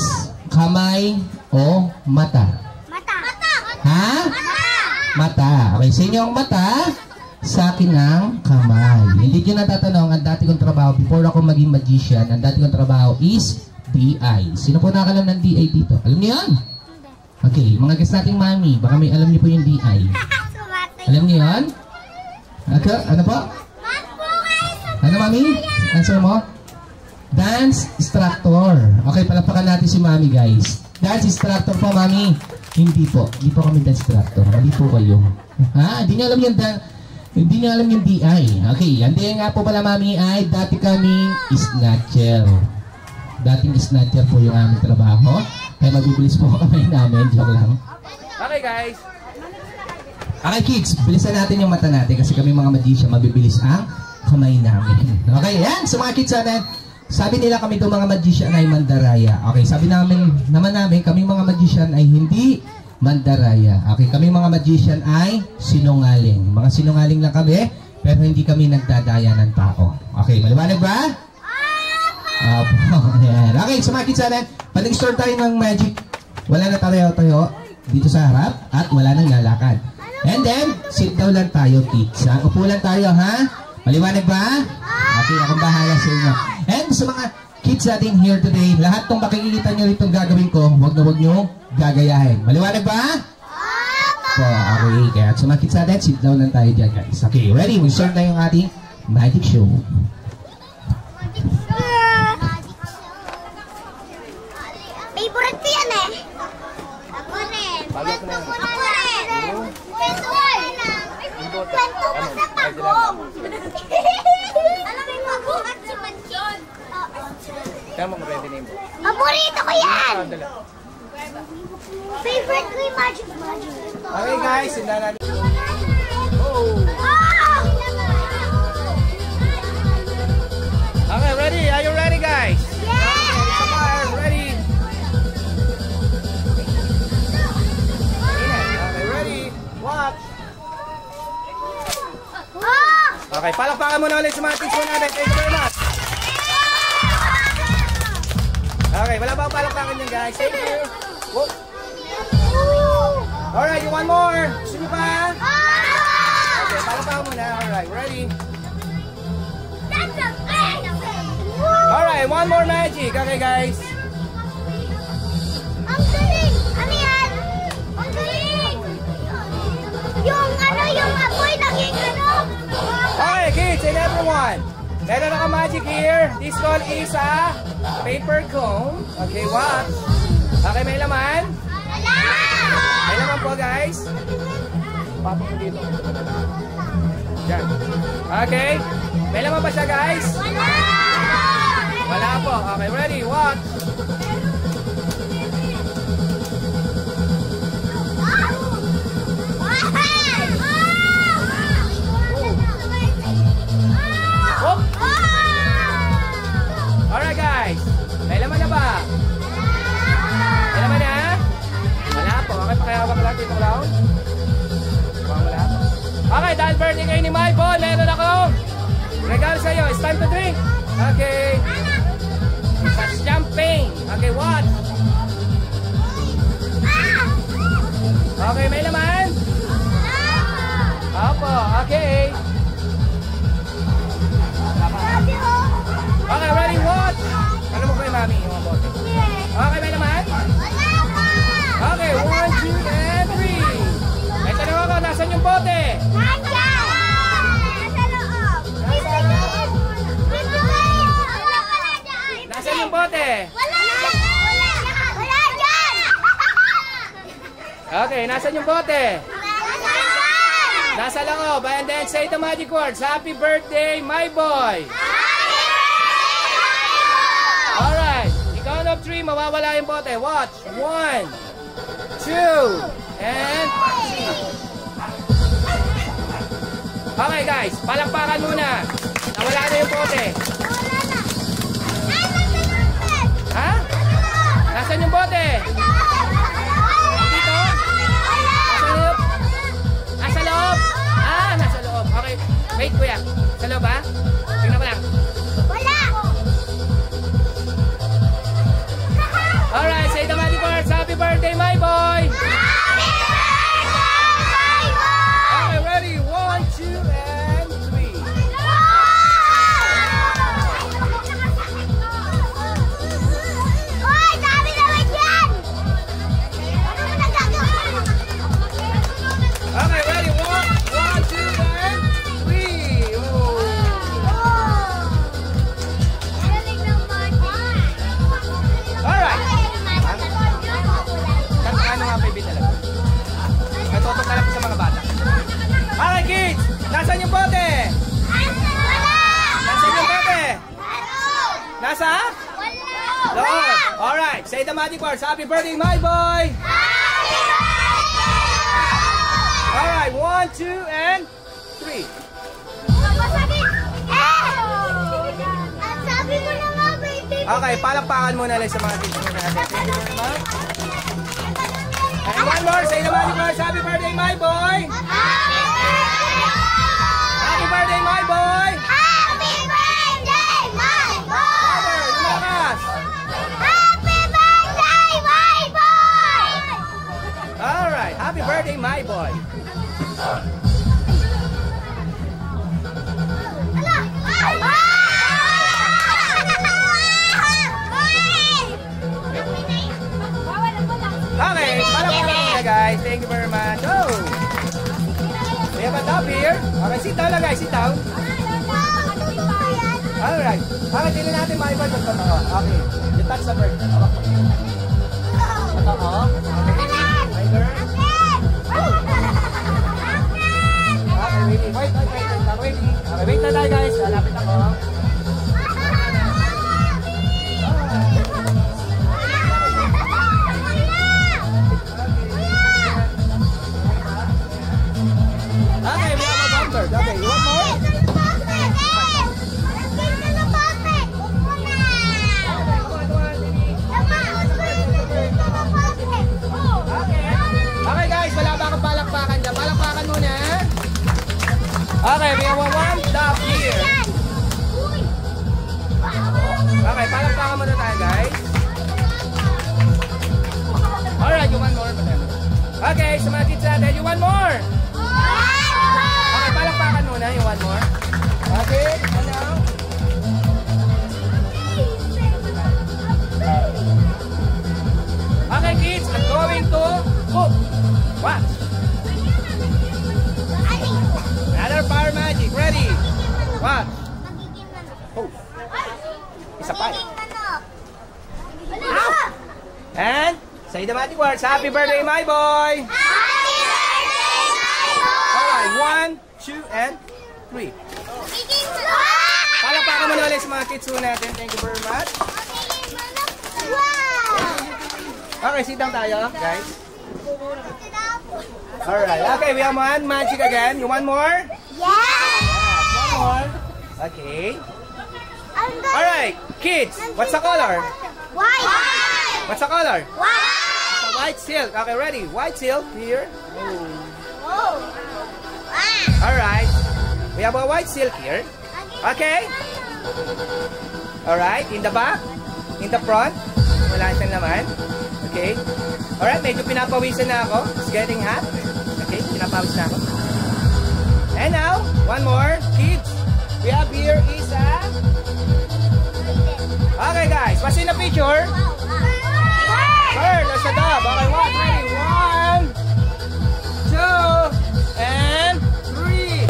Kamay o mata? Mata. Ha? Mata. Okay, sa inyo ang mata, sa akin ang kamay. Hindi nyo natatanong, ang dati kong trabaho, before ako maging magician, ang dati kong trabaho is DI. Sino po nakakalam ng DI dito? Alam niyo yan? Okay, mga guys nating mami, baka may alam niyo po yung DI. Alam niyo yan? Ano po? Ano mami? Answer mo? Dance instructor. Okay, palapakan natin si mami guys. Dance instructor po, mami. Hindi po kami dance instructor. Mali po kayo. Ha? Hindi niyo alam yung DI. Okay, hindi nga po pala, mami, ay dati kaming snatcher. Dating snatcher po yung aming trabaho. Kaya mabibilis po kami namin. Joke lang. Okay, guys. Okay, kids, bilisan natin yung mata natin kasi kami mga magician, mabibilis ang kamay namin. Okay, yan. Sa mga kids natin, sabi nila kami itong mga magician ay mandaraya. Okay, sabi namin, kami mga magician ay hindi mandaraya. Okay, kami mga magician ay sinungaling. Mga sinungaling lang kami, pero hindi kami nagdadaya ng tao. Okay, maliwanag ba? Opo, yan. Okay, sa mga kids natin, pag-start tayo ng magic, wala na tayo dito sa harap at wala nang lalakad. And then, sit down lang tayo, kids. Ha? Upo lang tayo, ha? Maliwanag ba? Okay, akong bahala sa inyo. And sa mga kids natin here today, lahat ng makikita nyo rito gagawin ko, wag nyo gagayahin. Maliwanag ba? Po, okay. Kaya sa mga kids natin, sit down lang tayo dyan, guys. Okay, ready? We'll start na yung ating magic show. Favorite ko yan eh. Ako rin. Kwento ko na lang. Kwento ko sa pagong. Alam mo yung pagong at si Manchon. Kaya mo ready name mo. Paborito ko yan. Favorite ko yung Magic. Okay, guys. Sinda natin. Okay, ready? Are you ready, guys? Yeah! Ready? Okay, ready? Watch. Okay, palakpakan muna ulit sa mga teach mo natin. Thank you very much. Okay, wala pa ang palakpakan nyo, guys. Thank you. Whoa. Alright, you want more? Gusto nyo pa? Okay, palakpakan muna. Alright, ready? Alright, one more magic. Okay, guys. Ang galing! Ano yan? Ang galing! Yung apoy naging ano? Okay, kids and everyone. Meron ako magic here. This call is a paper cone. Okay, watch. Okay, may laman? Wala! May laman po, guys. Papang dito. Yan. Okay. May laman ba siya, guys? Wala! Wala po. Okay, ready? Watch. Whoop. Alright, guys. May laman na ba? May laman na? Wala po. Okay, pakihawak lang dito lang. Wala po. Okay, dahil birthday kayo ni My Boy, meron akong regalo sa iyo. It's time to drink. Okay. It's champagne. Okay, what? Okay, may laman? Opo, okay. Okay, ready, what? Ano mo kayo, mami? Yung mga bote. Okay, may laman? Okay, 1, 2, and 3. May tanong ako, nasan yung bote? Nasaan yung bote? Wala dyan! Okay, nasaan yung bote? Nasa loob. And then say the magic words. Happy birthday, my boy! Alright. Count of 3, mawawala yung bote. Watch. 1, 2, and 3. Okay, guys. Palakpakan muna. Nawala na yung bote. Ha? Nasaan yung bote? Dito? Nasa loob? Nasa loob? Ah, nasa loob. Okay. Wait, kuya. Sa loob, ha? Tingnan ko lang. Alright, say the magic words. Happy birthday, my boy! Okay, ready? 1, 2, and 3. Oy, dami naman yan! Nasaan yung bote? Nasaan yung bote? Nasa? Doon. Alright. Say the magic words. Happy birthday, my boy! Alright. 1, 2, and 3. Okay, palakpakan muna lang sa mga teacher natin. Thank you very much. And one more. Say the magic words. Happy birthday, my boy! Happy birthday, my boy! Happy birthday, my boy! Lumakas! Happy birthday, my boy! Alright, happy birthday, my boy! Okay, palakpakan muna guys. Thank you very much. Oh! We have a top here. Okay, sit down lang guys. Sit down. Alright. Okay, tingnan natin my boy. Okay, you touch the bird. Ito, oh. Okay. My girl. Okay, wait. Okay, wait na tayo guys. Lapit ako. Okay, we have a bumper. Okay, you want more? Okay guys, wala ba akong palakpakan dyan? Palakpakan muna. Okay, we have one top here. Okay, palakpakan muna tayo guys. Alright, you want more? Okay, sa mga kids natin, you want more? Okay, palakpakan muna, you want more? Okay, ano? Okay kids, I'm going to cook. What? Another fire magic. Ready? What? Oh. Isa pa. And say the magic words. Happy birthday, my boy. Happy birthday, my boy. Alright, 1, 2, and 3. Palakpakan mo na ulit sa mga kids natin. Thank you very much. Okay, sit down tayo, guys. Alright, okay, we have one magic again. You want more? Yes! One more. Okay. Alright, kids, what's the color? White! What's the color? White! It's a white silk. Okay, ready? White silk here. Oh! Alright, we have a white silk here. Okay? Alright, in the back, in the front, wala siyang naman. Okay? Alright, medyo pinapawisan na ako. It's getting hot. Okay, pinapawis na ako. And now, one more. Kids, we have here is a... Okay guys, what's in the picture? Bird, there's a dove. Okay, one, ready? 1, 2, and 3.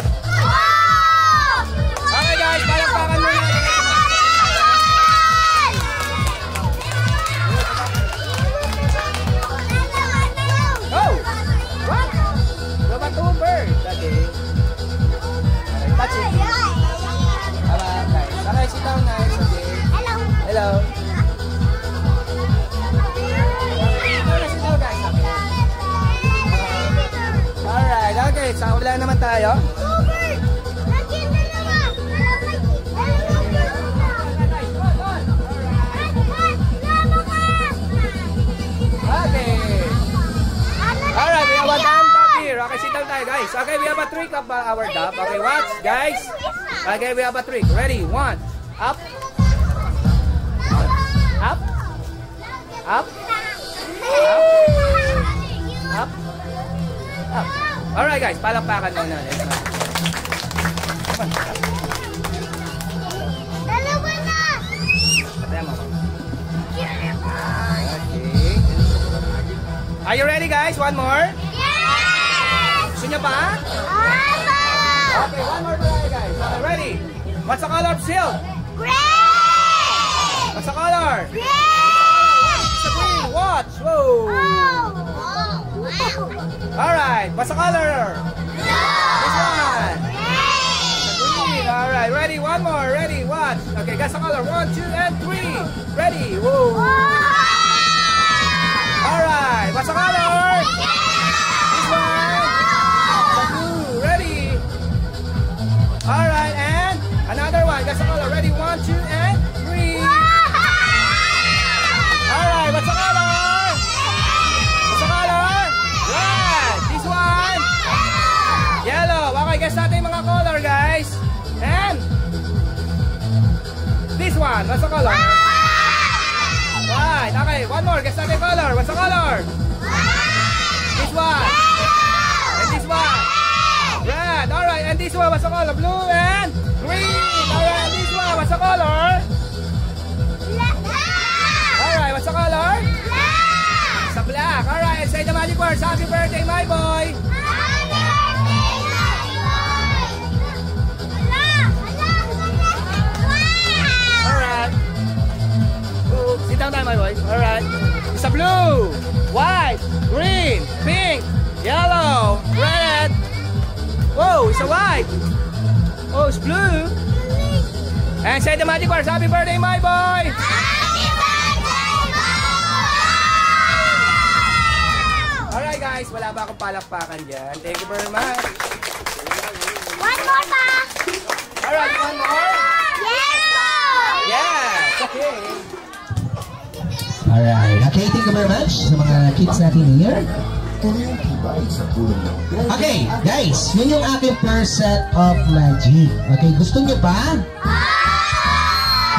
Okay guys, palakpakan mo na. Oh! What? Diba 2 birds? Okay. Okay, touch it. Okay, sit down guys. Okay. Hello. Sit down guys. Alright, okay. Sa kabila naman tayo. Okay. Alright, we have a dove here. Okay, sit down tayo guys. Okay, we have a trick of our dove. Okay, watch guys. Okay, we have a trick. Ready? 1. Up. Up. Up. Up. Up. Alright guys, palakpakan muna. Dalawa na! Patayan mo. Okay. Are you ready guys? One more? Yes! Gusto nyo pa? Awesome! Okay, one more tayo guys. Okay, ready? What's the color of silk? Great! What's the color? Great! It's a green. Watch. Whoa. Wow! Alright, what's the color? This one. Great! Alright, ready? One more. Ready? One. Okay, guess the color. 1, 2, and 3. Ready? Whoa. Alright, what's the color? This one. The blue. Ready? Alright, and another one. Guess the color. Ready? 1, 2, and 3. Alright, what's the color? What's the color? Red. This one. Yellow. Okay, guess natin yung mga color, guys. And this one. What's the color? White. Okay, one more. Guess natin yung color. What's the color? This one. And this one. Red. Alright, and this one. What's the color? Blue and green. Alright, and this one. What's the color? Alright, what's the color? Black. Sa black. Alright, say the magic words. Happy birthday, my boy. Alright. Sit down tayo, my boy. Alright. It's a blue, white, green, pink, yellow, red. Whoa, it's a white. Oh, it's blue. And say the magic words. Happy birthday, my boy. Alright guys, wala pa akong palakpakan dyan. Thank you very much. One more pa! Alright, one more? Yes po! Yes, okay. Alright, okay, thank you very much sa mga kids natin here. Okay, guys, yun yung aking first set of magic. Okay, gusto nyo ba?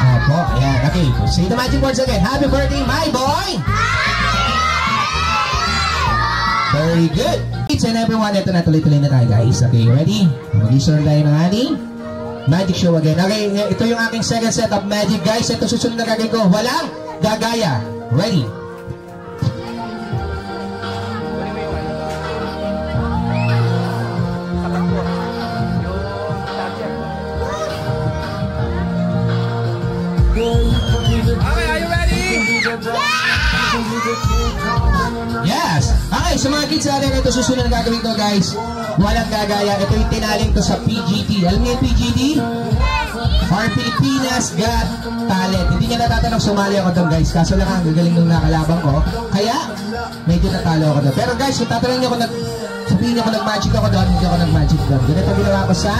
Opo, ayan. Okay, say the magic words again. Happy birthday, my boy! Very good. Each and everyone, ito na, tuloy-tuloy na tayo, guys. Okay, ready? Mag-isor tayo ng ating magic show again. Okay, ito yung aking second set of magic, guys. Ito susunod na gagawin ko. Walang gagaya. Ready? Okay, are you ready? Yes! Okay, sa mga kids natin, ito susunod na gagawin ko, guys. Walang gagaya. Ito yung tinaling to sa PGT. Alam niyo yung PGT? Or Pilipinas Got Talent. Hindi niya natatanong sumali ako doon, guys. Kaso lang ang gagaling nung nakalabang ko. Kaya, medyo natalo ako doon. Pero guys, kung tatanong niyo ako, sabihin niyo ako nag-magic ako doon, hindi ako nag-magic doon. Ganito ginawa ko sa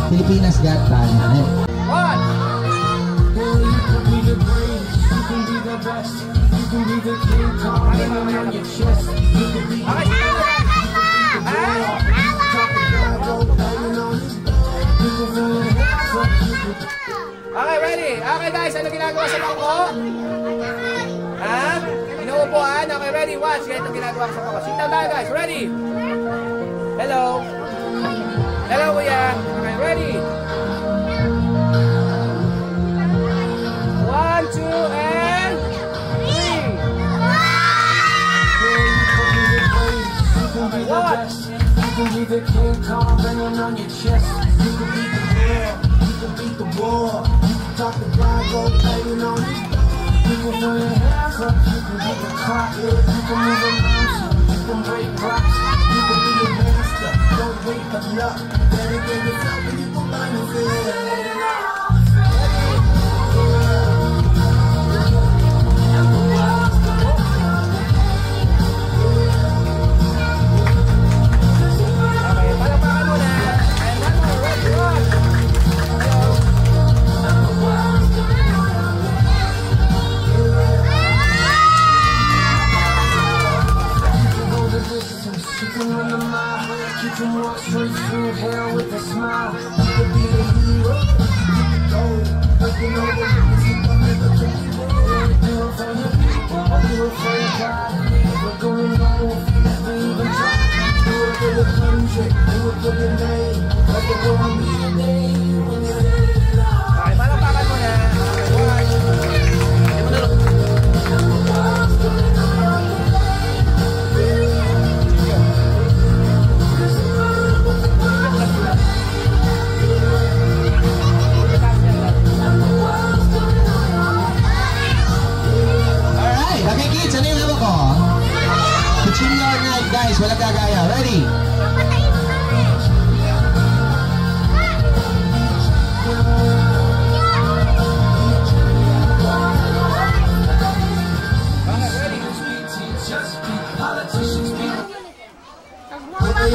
Pilipinas Got Talent. One. Okay, ready? Okay guys, ano ginagawa sa bangko? Ha? Inuupuan? Okay, ready? Watch. Ganito ginagawa sa bangko. Sit down tayo guys. Ready? Hello? Hello kuya. Okay, ready? 1, 2, and 3. Watch. You can be the King Kong banging on your chest. You can be the world. You can beat the war. You can talk the Bible, playing on it. You can throw your hands up. You can get the clock. You can move a mountain. You can break rocks. You can be a master. Don't wait for luck. Better get yourself and you can find it. Guys, walang gagaya. Ready?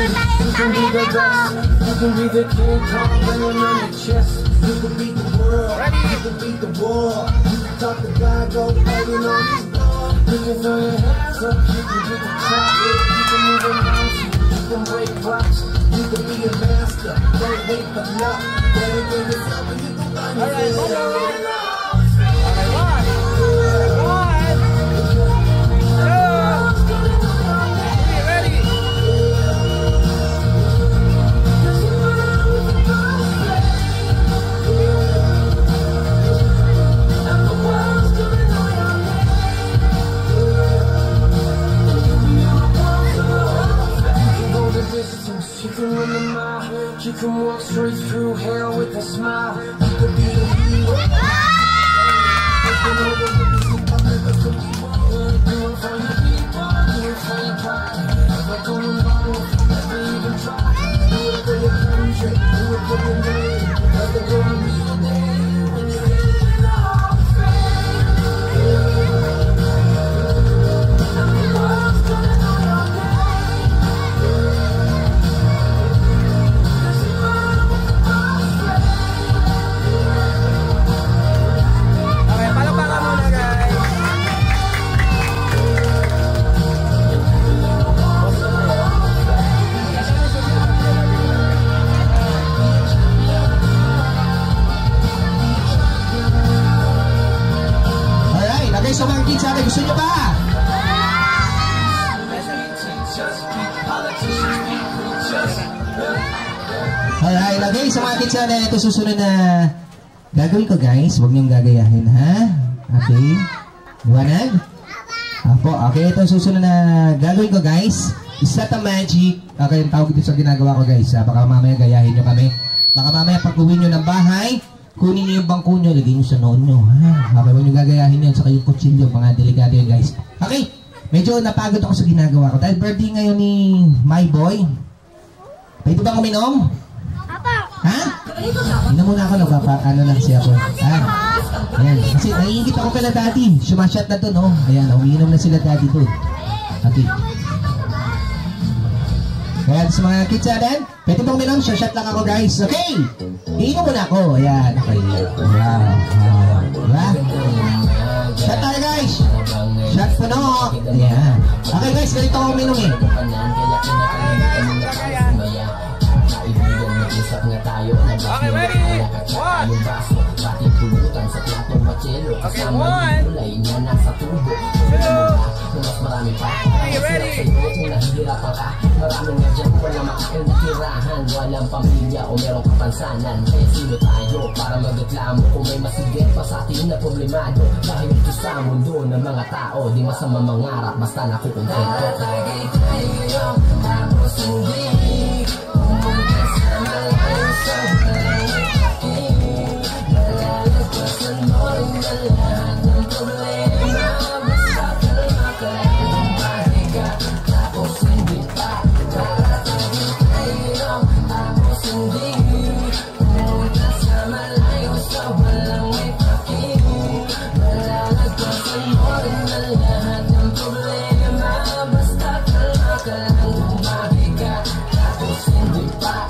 can be the best. You can be the King Kong banging on your chest. You can beat the world. You can beat the war. You can talk to God, go banging on his door. You can throw your hands up. You can get the top. You can move a mountain. You can break rocks. You can be a master. Don't wait for luck. Better give yourself and you can find yourself. You can run a mile, you can walk straight through hell with a smile. You can be the hero. You can overlook the never could be more. Do it for your people, do it for your pride. Never gonna know if you never even try. Do it for your country, do it for your name. Never gonna be your name when you're in the Hall of Fame. And the world's gonna know your name. So mga kids, gusto nyo ba? Alright, okay. So mga kids, ito susunod na gagawin ko guys. Huwag niyong gagayahin, ha? Okay. Liwanag? Apo, okay. Ito susunod na gagawin ko guys. Isa ta magic. Okay, yung tawag dito sa ginagawa ko guys. Baka mamaya gayahin nyo kami. Baka mamaya pag-uwi nyo ng bahay, kunin niyo yung bangko nyo, lagay nyo sa noon nyo. Okay, huwag nyo gagayahin yun. Saka yung kutsilyo, mga delikado yun guys. Okay, medyo napagod ako sa ginagawa ko. Dahil birthday ngayon ni My Boy. Pwede bang uminom? Ha? Inom muna ako, ano lang siya ako. Ayan, kasi naiingit ako kala daddy. Sumasyat na to, no? Ayan, umiinom na sila daddy doon. Okay. Kaya sa mga kids natin, pwede bang uminom? Shot lang ako guys. Okay! Iinom muna ako. Ayan, okay. Wow. Diba? Shot tayo guys. Shot po no. Ayan. Okay guys, ganito ako uminom eh. Okay, ready? One. Okay, one. Two. Okay, ready? Maraming nga dyan walang makain na tirahan. Walang pamilya o merong kapansanan. Kaya sino tayo para magreklamo kung may masigit pa sa atin na problemado. Dahil ito sa mundo ng mga tao, di masama mangarap basta nakukontento. Tatagay tayo tapos hindi pumunta sa malayo sa balangit. Malalagpasan mo rin na lahat ng problema. Basta kalma ka lang mahiga tapos hindi pa. Tatagay tayo tapos hindi pumunta sa malayo sa balangit. Malalagpasan mo rin na lahat ng problema. Basta kalma ka lang mahiga tapos hindi pa.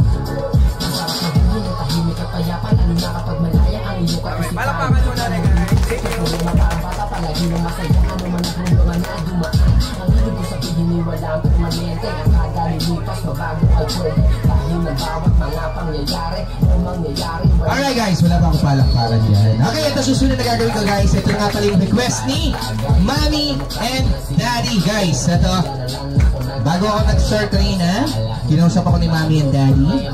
Masarap na buhay ng tahimik at payapa, lalo na kapag malaya ang iyong kaisipan. Palapakan mo na rin guys. Kung makabata palagi ng masaya, ano man ang problema na dumaan. Ang ibig ko sabihin ni walang permanente, ang kada lilipas mabago ay pwede. Dahil ng bawat mga pangyayari o mangyayari. Alright guys, wala pa akong palakpakan dyan. Okay, ito susunod na gagawin ko guys. Ito nga pala yung request ni Mommy and Daddy guys. Ito, bago ako nag-start kanina, kinausap ako ni Mommy and Daddy.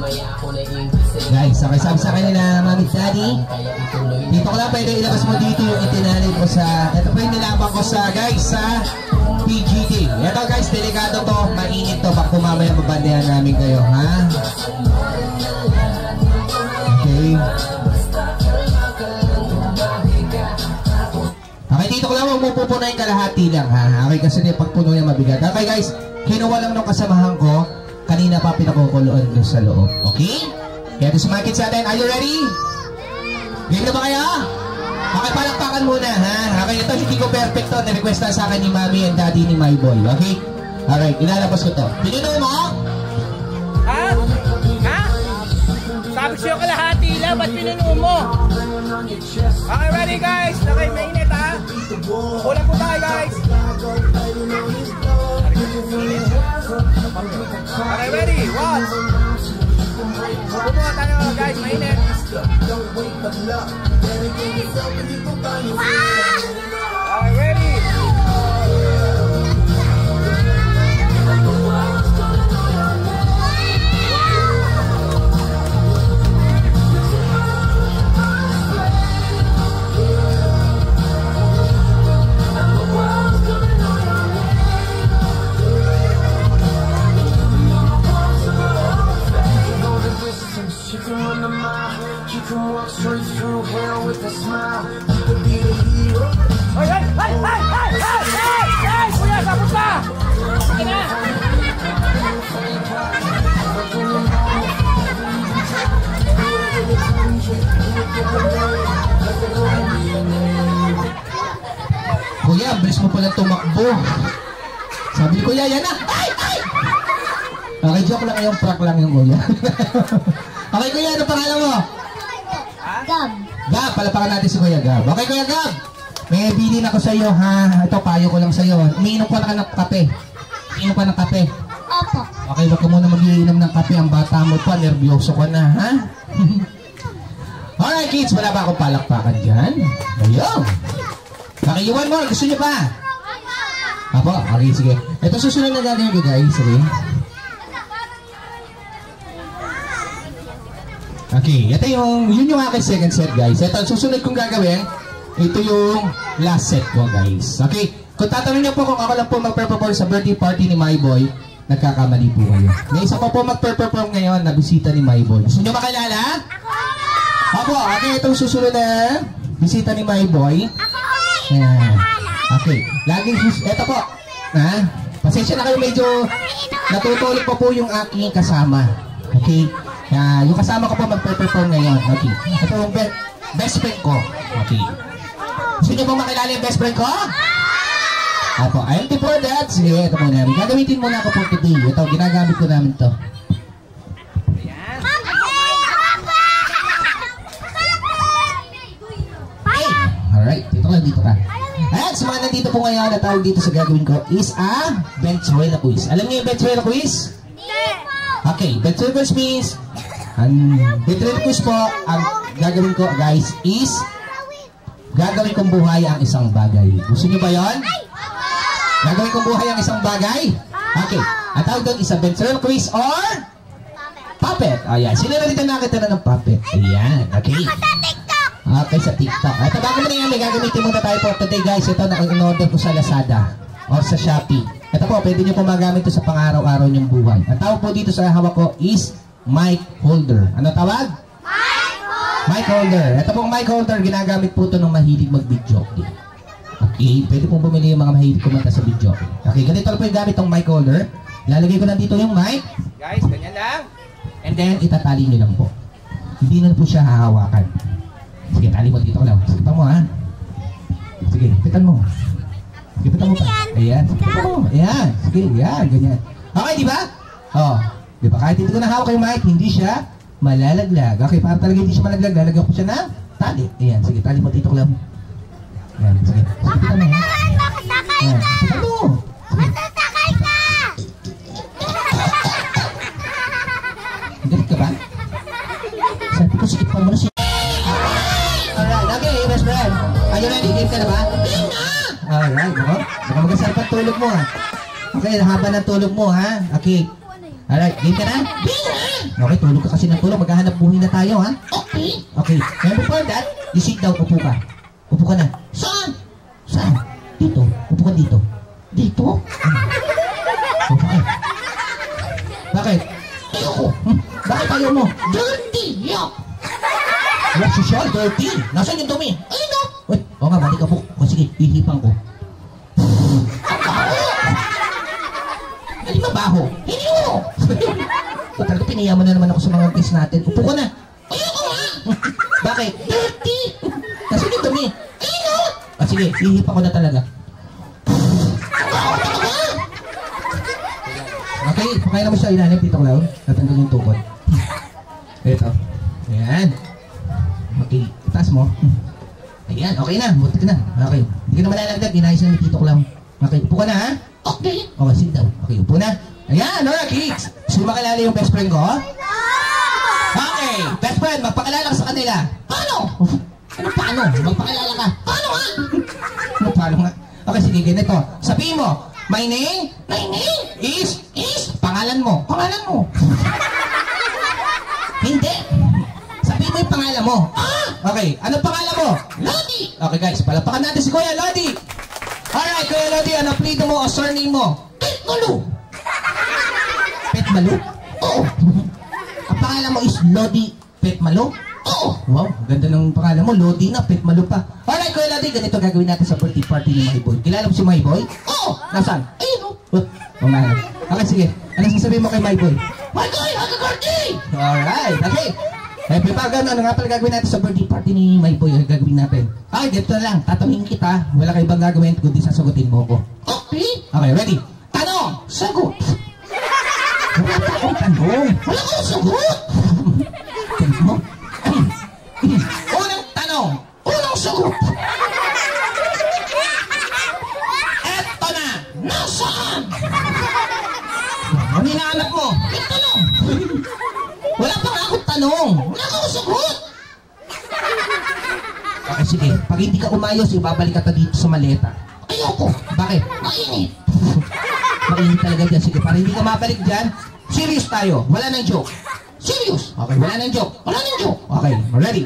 Guys, okay, sabi sa kanila, Mommy and Daddy, dito ko lang pwede ilabas mo dito yung itinali ko sa, ito po yung nilabang ko sa guys, sa PGT. Ito guys, delikado to, mainit to, baka mamaya mabandayan namin kayo, ha? Okay. Okay, dito ko lang umupupuno yung kalahati lang, ha? Okay, kasi pag puno yung mabigat. Okay guys, kinuha lang nung kasamahan ko, kanina pa pinakukuloan doon sa loob. Okay? Kaya ito sa mga kids natin, are you ready? Game na ba kayo? Okay, palakpakan muna, ha? Okay, ito hindi ko perfect to. Na-request na sa akin ni Mommy and Daddy ni My Boy. Okay? Alright, ilalabas ko to. Tinino mo? Dapat pinuno mo. Okay, ready guys? Okay, mainit ha. Kulang po tayo guys. Okay, ready? One. Bumuha tayo guys, mainit. Okay, ready? You can run a mile, you can walk straight through hell with a smile. You can be the hero. Hey, hey, hey, hey, hey, hey, hey, hey, kuya, sabot pa! Sige na! Kuya, bilis mo pala tumakbo. Sabi ni Kuya, yan na! Ay! Ay! Okay, joke lang yung prank lang yung Kuya. Okay, Kuya, ano pangalan mo? Gab. Gab, palapakan natin si Kuya Gab. Okay, Kuya Gab, may bilin ako sa iyo ha. Ito, payo ko lang sa iyo. Umiinom ka na ng kape. Umiinom ka ng kape. Opo. Okay, wag ka muna mag-iinom ng kape. Ang bata mo pa, nervyoso ka na, ha? Alright, kids, wala ba akong palakpakan dyan? Ayun. Okay, one more. Gusto niyo pa? Apo, okay, sige. Ito susunod na gagawin ko, guys. Sige. Okay, ito yun yung aking second set, guys. Ito, susunod kong gagawin, ito yung last set ko, guys. Okay, kung tatanungin niyo po kung ako lang po mag-perform sa birthday party ni My Boy, nagkakamali po kayo. May isa pa po mag-perform ngayon na bisita ni My Boy. Gusto niyo makilala? Ako! Okay, itong susunod na bisita ni My Boy. Ayan. Okay, laging ito po. Ha? Pasensya na kayo, medyo natutulog pa po yung aking kasama. Okay? Yung kasama ko po mag-perform ngayon. Okay. Ito yung best friend ko. Okay. Gusto niyo pong makilala yung best friend ko? Apo, I am before that. Sige, ito muna. Gagamitin muna ako po today. Ito, ginagamit ko namin to. Hey! Alright, dito ka, dito ka. Ayan, sa mga nandito po ngayon na tawag dito sa gagawin ko is a Benchuela quiz. Alam niyo yung Benchuela quiz? Okay, Benchuela quiz means Benchuela quiz po, ang gagawin ko guys is gagawin kong buhay ang isang bagay. Gusto niyo ba yon? Gagawin kong buhay ang isang bagay? Okay, ang tawag doon is a Benchuela quiz or puppet. Ayan, sino na dito nakita na ng puppet? Ayan, okay. Okay, sa TikTok. Ito, bago mo na yan, may gagamitin muna tayo po today guys. Ito, in-order ko sa Lazada or sa Shopee. Ito po, pwede nyo po magamit ito sa pang-araw-araw nyong buhay. Ang tawag po dito sa hawak ko is mic holder. Ano tawag? Mic holder. Ito pong mic holder, ginagamit po ito ng mahilig mag-video. Okay, pwede pong bumili yung mga mahilig kumanta sa video. Okay, ganito lang po yung gamit ng mic holder. Lalagay ko na dito yung mic. Guys, ganyan lang. And then, itatali nyo lang po. Hindi na po siya hahawakan. Sige, tali mo dito ko lang. Sipitan mo, ha? Sige, sipitan mo. Sipitan mo pa. Ayan, sipitan mo. Ayan, sige, ayan, ganyan. Okay, di ba? Oh, di ba? Kahit hindi ko nahawak yung mic, hindi siya malalaglag. Okay, para talaga hindi siya malaglag, lalagyan ko siya ng tali. Ayan, sige, tali mo dito ko lang. Ayan, sige. Sipitan mo, ha? Ayan, sipitan mo. Matasakay ka! Galit ka ba? Sabi ko, sikipan mo na siya. Alright, okay, best friend. Are you ready? Game ka na ba? Game na! Alright, baka magasarap tulog mo, ha? Okay, haba ng tulog mo, ha? Okay. Alright, game ka na? Game na! Okay, tulog ka kasi ng tulog. Maghahanap buhay na tayo, ha? Okay. Okay, and before that, you sit down, upo ka. Upo ka na. Saan? Saan? Dito. Upo ka dito. Dito? Upo ka. Bakit? Ayoko. Bakit ayaw mo? Dirty! Yuck! Wala siya, dirty. Nasaan yung dumi? Ayun na. Uy, o nga, balik ka po. O sige, hihipang ko. Ang baho! Hindi mabaho. Hindi mo! Talaga pinayaman na naman ako sa mga kiss natin. Upo ka na. Ayoko nga! Bakit? Dirty! Nasaan yung dumi? Ayun na. O sige, hihipang ko na talaga. Ang baho talaga! Okay, pakain mo siya ilalim, Tito Clown. Natanggal yung tukod. Ito. Ayan. Okay, taas mo. Ayan, okay na. Buti ka na. Okay. Hindi ka na malalagdag. Inayos na ni Tito Clown. Okay, upo ka na ha? Okay. Okay, sit down. Okay, upo na. Ayan, alright kids. Gusto mo makilala yung best friend ko? Okay, best friend, magpakilala ka sa kanila. Paano? Ano paano? Magpakilala ka. Paano nga? Ano paano nga? Okay, sige, ganito. Sabihin mo, my name is, pangalan mo. Pangalan mo. Hindi. Sabihin mo yung pangalan mo. Okay, anong pangalan mo? Lodi. Okay guys, palapakan natin si Kuya Lodi. Alright, Kuya Lodi, ano apelido mo o surname mo? Petmalu. Petmalu? Oo. Ang pangalan mo is Lodi Petmalu? Oo. Wow, ganda ng pangalan mo. Lodi na, Petmalu pa. Alright, Kuya Lodi, ganito gagawin natin sa birthday party ni Mayboy. Kilala mo si Mayboy? Oo. Nasaan? Ayun o. Okay, sige. Ano sasabihin mo kay Mayboy? Mayboy, happy birthday! Alright, okay. Eh, pipagan, ano nga pala gagawin natin sa birthday party ni Mayboy? Gagawin natin. Ay, dito na lang. Tatanungin kita. Wala kayo bang gagawin kundi sasagutin mo ko. Okay? Okay, ready? Tanong! Sagot! Wala pa akong tanong. Wala akong sagot! Tanong mo? Unang tanong! Unang sagot! Eto na! Nasaan? Ano hinahanap mo? Yung tanong! Wala pa nga akong tanong! Wala akong sagot! Okay, sige. Pag hindi ka umayos, ibabalik ka dito sa maleta. Ayoko! Bakit? Mainit! Mainit talaga dyan. Sige, para hindi ka mabalik dyan, serious tayo. Wala nang joke. Serious! Okay, wala nang joke. Wala nang joke. Okay, ready?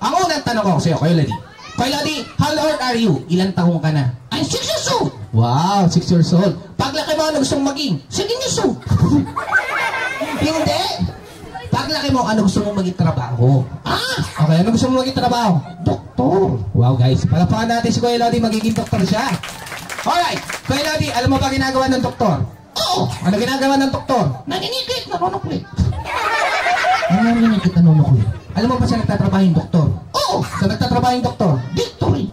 Ang unang tanong ko sa'yo, Kuya Lodi. Kuya Lodi, how old are you? Ilang taong ka na? I'm 6 years old! Wow, 6 years old. Paglaki mo, ano gusto mong maging? 7 years old! Hindi! Paglaki mo, ano gusto mong maging trabaho? Okay, ano gusto mong maging trabaho? Doktor! Wow guys, palapakan natin si Kuya Lodi, magiging doktor siya. Alright, Kuya Lodi, alam mo ba ginagawa ng doktor? Oo! Ano ginagawa ng doktor? Naninigit, nanunuklit. Ano naninigit, nanunuklit? Alam mo ba siya nagtatrabaho yung doktor? Oo! Siya nagtatrabaho yung doktor? Victory!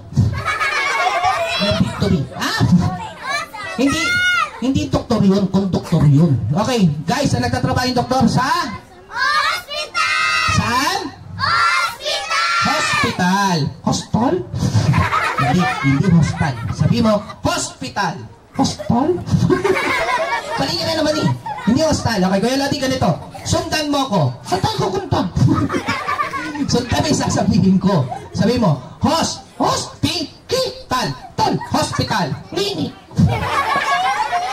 Victory? Hindi doktor yun, konduktor yun. Okay, guys, ang nagtatrabaho yung doktor sa? Hospital! Saan? Hospital! Hospital! Hostal? Hindi hostal. Sabi mo, hospital. Hostal? Palingan na naman eh. Hindi hostal. Okay, Kuya Lodi, ganito. Sundan mo ako. Saan ko kunta? Sundan mo yung sasabihin ko. Sabi mo, hospital. Tol, hospital. Clinic.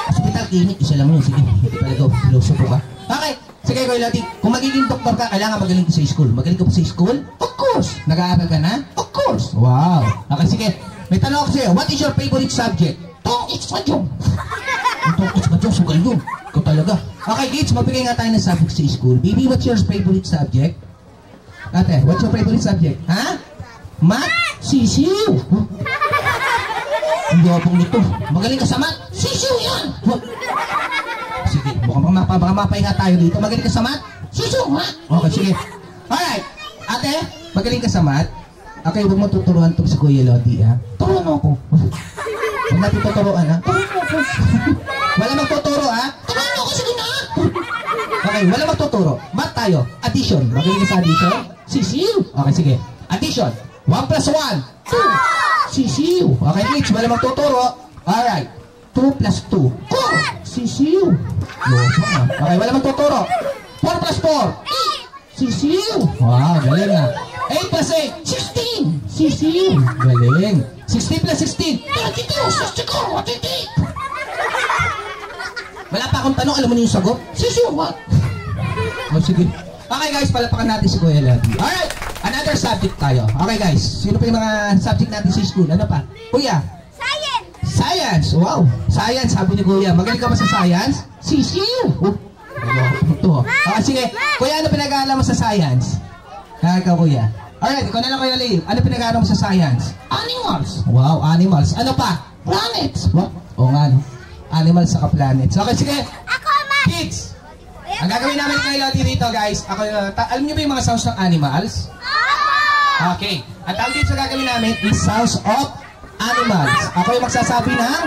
Hospital, clinic. Isa lang yun. Sige, hindi pala ito. Filosopo ka. Okay. Sige, Kuya Lodi, kung magiging doktor ka, kailangan magaling ka sa school. Magaling ka pa sa school? Of course. Nag-aaral ka na? Of course. Wow. Okay, sige. May tanong ako sa'yo. What is your favorite subject? Tongits Majong. Tongits Majong, sugal yun. Ikaw talaga. Okay, kids, magbigay nga tayo ng subject sa school. Baby, what's your favorite subject? Ate, what's your favorite subject? Ha? Math? Sisiw. Ang gawapong nito. Magaling ka sa math? Sisiw yan. Sige, baka mapahinga tayo dito. Magaling ka sa math? Sisiw, ha? Okay, sige. Alright. Ate, magaling ka sa math? Okay, huwag mo tuturuan ito si Kuya Lodi, ha? Turuan mo ako. Huwag natin tuturuan, ha? Turuan mo ako. Wala magtuturo, ha? Turuan mo ako, sige na. Okay, wala magtuturo. Math tayo. Addition. Magaling ka sa addition? Sisiw. Okay, sige. Addition. 1 plus 1. 2. Sisiw. Okay, kids, wala magtuturo. Alright. 2 plus 2. 4. Sisiw. Okay, wala magtuturo. 4 plus 4. 8. Sisiw. Wow, galing ha. 8 plus 8. 16. Sisiw. Galing. 16 plus 16. 32. 64. 88. Wala pa akong tanong. Alam mo na yung sagot? Sisiw, what? Oh, sige. Okay guys, palapakan natin si Kuya Lodi. Alright, another subject tayo. Okay guys, sino pa yung mga subject natin sa school? Ano pa? Kuya? Science! Science! Wow! Science, sabi ni Kuya. Magaling ka ba sa science? Sisiw! Okay, sige. Kuya, ano pinag-aaral mo sa science? Ikaw, Kuya. Alright, ikaw na lang, Kuya Leo. Ano pinag-aaral mo sa science? Animals! Wow, animals. Ano pa? Planets! What? Oo nga, no? Animals saka planets. Okay, sige. Ako, ma! Kids! Ang gagawin namin kay Lodi dito, guys, alam niyo ba yung mga sounds ng animals? Okay. Ang tawag dito sa gagawin namin is sounds of animals. Ako yung magsasabi ng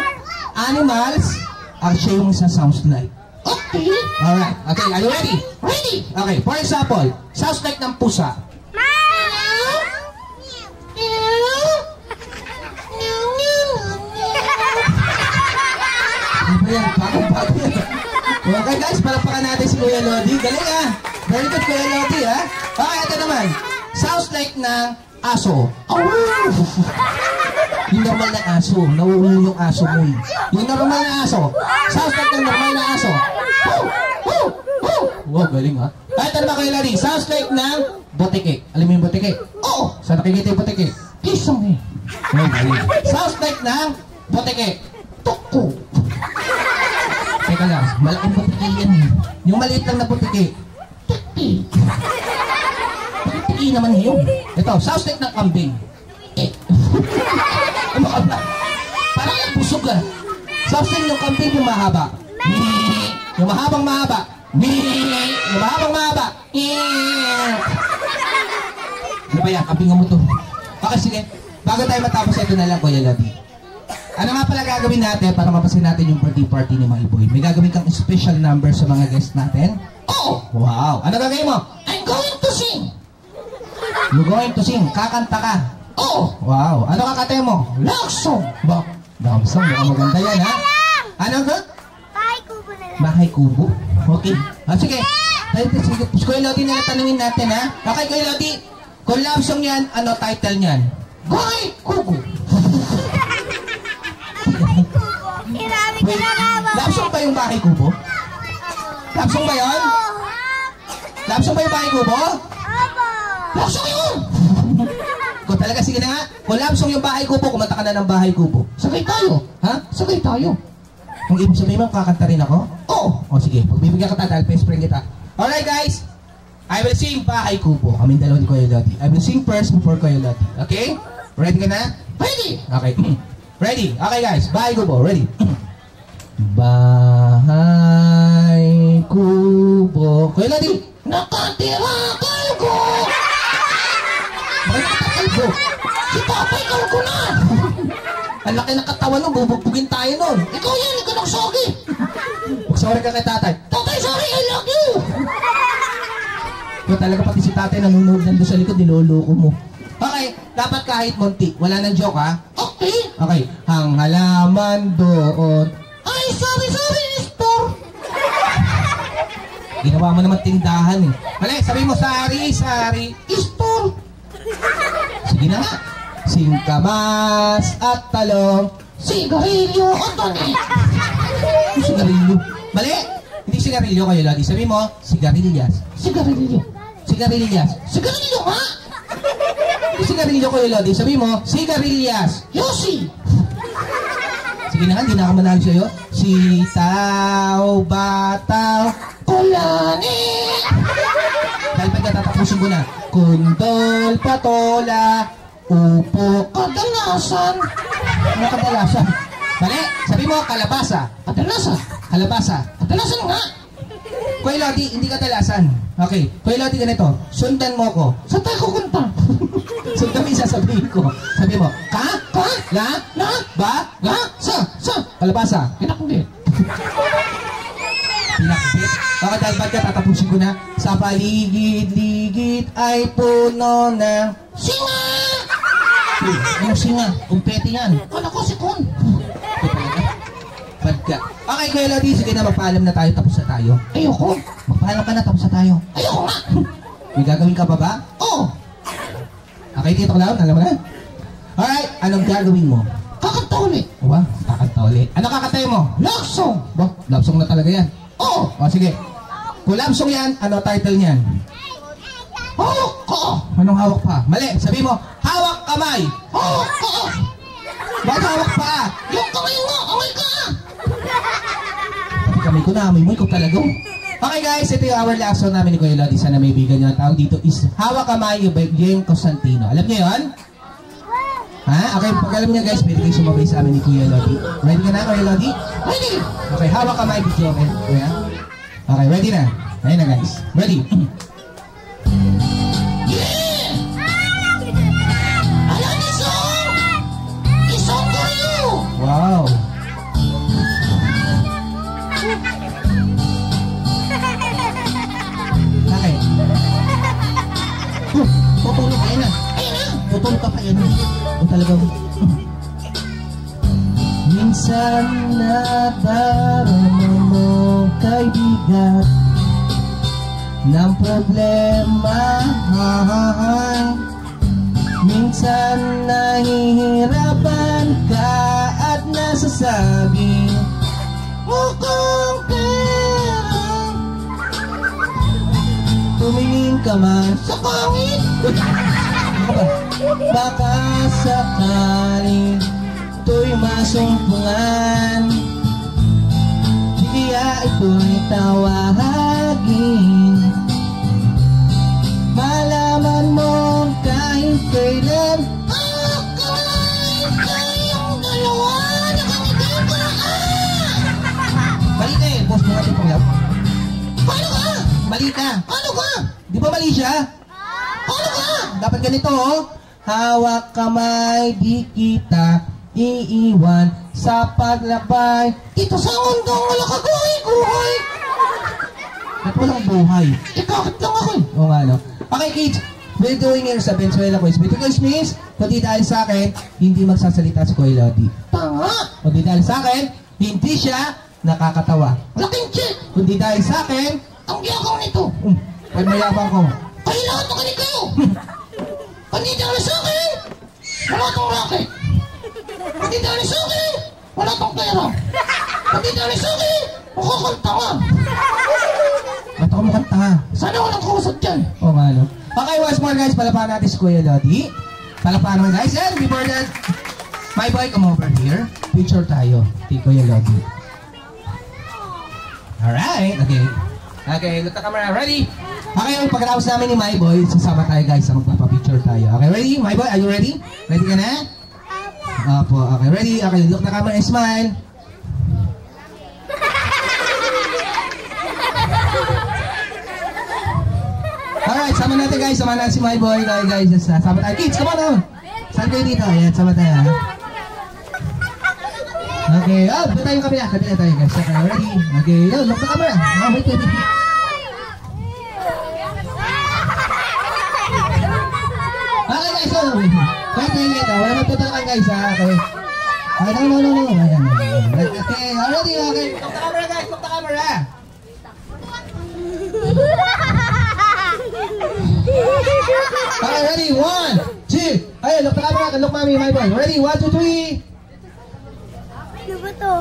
animals, at siya yung sounds like. Okay. Alright. Okay, are you ready? Ready. Okay, for example, sounds like ng pusa. Meow. yan. Bago yan. Okay guys, palakpakan natin si Kuya Lodi. Galing ah. Very good Kuya Lodi ha. Okay, ito naman. Sounds like ng aso. Yung normal na aso. Nauulo yung aso mo. Yung normal na aso. Sounds like ng normal na aso. Wow, galing ha. Ito naman Kuya Lodi. Sounds like ng botike. Alam mo yung botike? Oo. Saan nakikita yung botike? Isang eh. Sounds like ng botike. Tuko. Teka lang, malaking butiki yan eh. Yung maliit lang na butiki. Tiki. Tiki naman yun. Ito, sounds like ng kambing. Ano ka ba? Parang yung busog ah. Sounds like yung kambing yung mahaba. Yung mahabang mahaba. Yung mahabang mahaba. Ano ba yan? Kambing mo to. Okay, sige. Bago tayo matapos, ito na lang Kuya Lodi. Ano nga pala gagawin natin para mapasin natin yung birthday party ni Maiboy? May gagawin kang special number sa mga guests natin? Oh! Wow! Ano gagawin mo? I'm going to sing! You're going to sing? Kakanta ka? Oh! Wow! Ano kakatayin mo? Love song! Ba? Love song? Baka maganda yan ha? Ano nga? Bahay kubo na lang. Bahay kubo? Okay. Sige. Sige. Kuya Lodi na tanungin natin ha? Okay Kuya Lodi. Kung love song yan, ano title niyan? Bahay kubo! Wait, love song ba yung bahay kubo? Love song ba yun? Love song ba yung bahay kubo? Love song yun! Kung talaga, sige na nga. Kung love song yung bahay kubo, kumanta ka na ng bahay kubo. Sagay tayo. Ha? Sagay tayo. Kung ibig sabihin mo, kakanta rin ako? Oo. O sige, pagbibigyan ka dahil best friend kita. Alright guys, I will sing bahay kubo. Kaming dalawa ni Kuya Lodi. I will sing first before Kuya Lodi. Okay? Ready ka na? Ready! Okay. Ready? Okay guys, bahay kubo. Ready? Bahay kubo. Kuya Lodi, nakatira kalbo. Bakit nakakalbo? Si Papay kalbo na. Ang laki ng katawan nun, bubugbugin tayo nun. Ikaw yan, ikaw ng sogi. Mag-sorry ka kay tatay. Tatay, sorry, I love you. Ito talaga pati si tatay nanonood nandun sa likod, niloloko mo. Okay, dapat kahit munti. Wala nang joke ha? Okay. Okay, ang halaman doon. Ay, sorry, store. Ginawa mo naman tindahan eh. Mali, sabi mo, sari, store. Sige na nga. Singkamas at talong, sigarilyo at toni. Sigarilyo. Mali, hindi sigarilyo Kuya Lodi. Sabi mo, sigarilyas. Sigarilyo. Sigarilyas. Sigarilyo ha? Hindi sigarilyo Kuya Lodi. Sabi mo, sigarilyas. Yosi. Sige na nga, hindi na ako manalo sa'yo. Sitaw, bataw, kulani. Dahil pagkatatapusin ko na. Kundol, patola, upo, kadalasan. Ano kadalasan? Mali, sabi mo, kalabasa. Kadalasan. Kalabasa. Kadalasan nga. Kuya Lodi, hindi kadalasan. Okay, Kuya Lodi, ganito. Sundan mo ko. Saan tayo kukunta? Sundan mo yung sasabihin ko. Sabi mo, la, ba, sa, kalabasa. Pinakbit. Pinakbit? Okay, dahil ba't ka tatapusin ko na? Sa paligid-ligid ay puno ng singa! Ano singa? Kumpete yan. Kala ko si Kun. Badka. Okay, Kuya Lodi, sige na, magpaalam na tayo, tapos na tayo. Ayoko. Magpaalam ka na, tapos na tayo. Ayoko nga. May gagawin ka pa ba? Oo. Okay, Tito Clown, alam mo na? Alright, anong gagawin mo? Kakanta ulit. Wow, kakanta ulit. Ano kakantay mo? Love song. Ba, love song na talaga yan. Oo. O, sige. Kung love song yan, ano title niyan? Hawak ka. Anong hawak pa? Mali, sabi mo, hawak kamay. Hawak ka. Bakit hawak pa? Yung kamay mo, away ka. Pati kamay ko na, amoy mo, ikaw talaga. Okay guys, ito yung our last song namin ni Kuya Lodi. Sana may bigan nyo. Ang tawag dito is Hawak Kamay, Yung Constantino. Alam niyo yun? Ha? Okay, pag alam niyo guys, pwede kayo sumabay sa amin ni Kuya Lodi. Ready ka na, Kuya Lodi? Ready! Okay, Hawak Kamay, video. Okay, okay, ready na. Ayun na guys. Ready? Yeah! Alam niyo song! Isong for you! Wow! Tutulog, ayun na. Ayun na. Tutulog ka pa, ayun na. O talagang minsan Minsan nadarama mo kaibigan ng problema. Minsan nahihirapan ka at nasasabi mukhang pera. Tumingin ka man sa pangit. Baka sakaling ito'y masumpungan, kaya ito'y tawagin. Malaman mo kahit kailan kayong dalawa nakakaganda. Mali ka eh, boss mo natin panglap. Paano ka? Mali ka. Paano ka? Di ba mali siya? Paano ka? Dapat ganito oh. Hawak kamay, di kita iiwan sa paglabay dito sa mundong wala kaguhay-guhay. Ba't walang buhay? Bakit lang ako eh? Oo nga no. Okay kids, we're doing here sa Venezuela quiz. Because means, kundi dahil sa akin, hindi magsasalita si Kuya Lodi. Tanga! Kundi dahil sa akin, hindi siya nakakatawa. Laking shit! Kundi dahil sa akin, ang giyakaw nito. Pag mayabang ko, kayo lahat na kanig kayo! Kundi dahil sa akin, wala tong racket. Kundi dahil sa akin, wala tong pera. Kundi dahil sa akin, makakanta ka. Ba't ako makanta? Sana walang kusot dyan. Oo nga no. Okay, once more guys, palapahan natin si Kuya Lodi. Palapahan naman guys. And before that, my boy, come over here. Picture tayo. Kay Kuya Lodi. Alright. Okay. Okay, look the camera. Ready? Okay, pagkatapos namin ni my boy, sasama tayo guys sa magpapapicture tayo. Okay, ready? My boy, are you ready? Ready ka na? Apo, okay, ready? Okay, look the camera and smile. Alright, sama natin guys. Sama natin si my boy. Okay guys, sama tayo. Kids, come on now. Saan kayo dito? Ayan, sama tayo. Okay, oh, doon tayo yung kabila. Kabila tayo guys. Okay, ready? Okay, oh, look the camera. Oh, wait, wait. Okay guys, so wait, wala magtutulakan guys ha, okay. Okay, no. Ayan. Okay, already, okay. Look the camera guys, look the camera. Okay, ready, 1, 2. Ayun, look the camera, look mommy, my boy. Ready, 1, 2, 3. Ano ba to?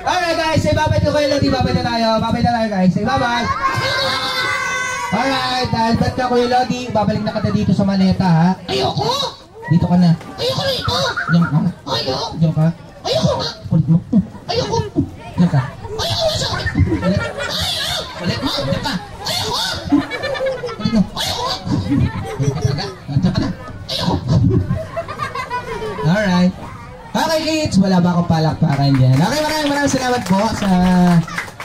Alright guys, say bye-bye to Kuya Lodi. Bye-bye na tayo. Bye-bye na tayo guys. Say bye-bye. Alright, dahil ba't ka Kuya Lodi, babalik na kita dito sa maleta ha. Ayoko! Dito ka na. Ayoko rito! Diyan ka. Ayoko! Diyan ka. Ayoko nga! Kulit mo. Ayoko! Diyan ka. Ayoko nga sa akin! Kulit. Ayoko! Kulit mo! Diyan ka. Ayoko! Kulit mo. Ayoko nga! Kulit ka talaga. Diyan ka na. Ayoko! Alright. Okay kids, wala ba akong palakpakan dyan? Okay, maraming salamat po sa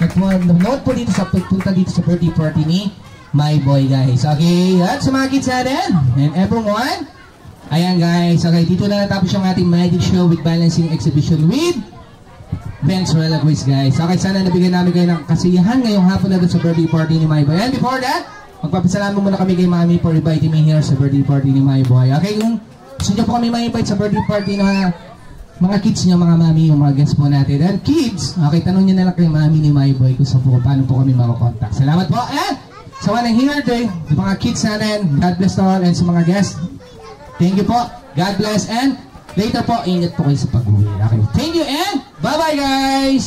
nanonood po dito sa pagpunta dito sa birthday party ni my boy guys. Okay, at sa mga kids natin and everyone, ayan guys, okay, dito na natapos yung ating magic show with balancing exhibition with Venezuela quiz guys. Okay, sana nabigyan namin kayo ng kasiyahan ngayong hapon na doon sa birthday party ni my boy. And before that, magpapasalamat muna kami kay Mami for inviting me here sa birthday party ni my boy. Okay, kung gusto nyo po kami ma-invite sa birthday party na mga kids niyo, mga mami, yung mga guests po natin. And kids, okay, tanong niyo na lang kay mami ni my boy kung paano po kami makakontakt. Salamat po. And sa mga here today, sa mga kids natin, God bless all. And sa mga guests, thank you po. God bless. And later po, ingat po kayo sa pag-uwi. Okay, thank you and bye-bye guys!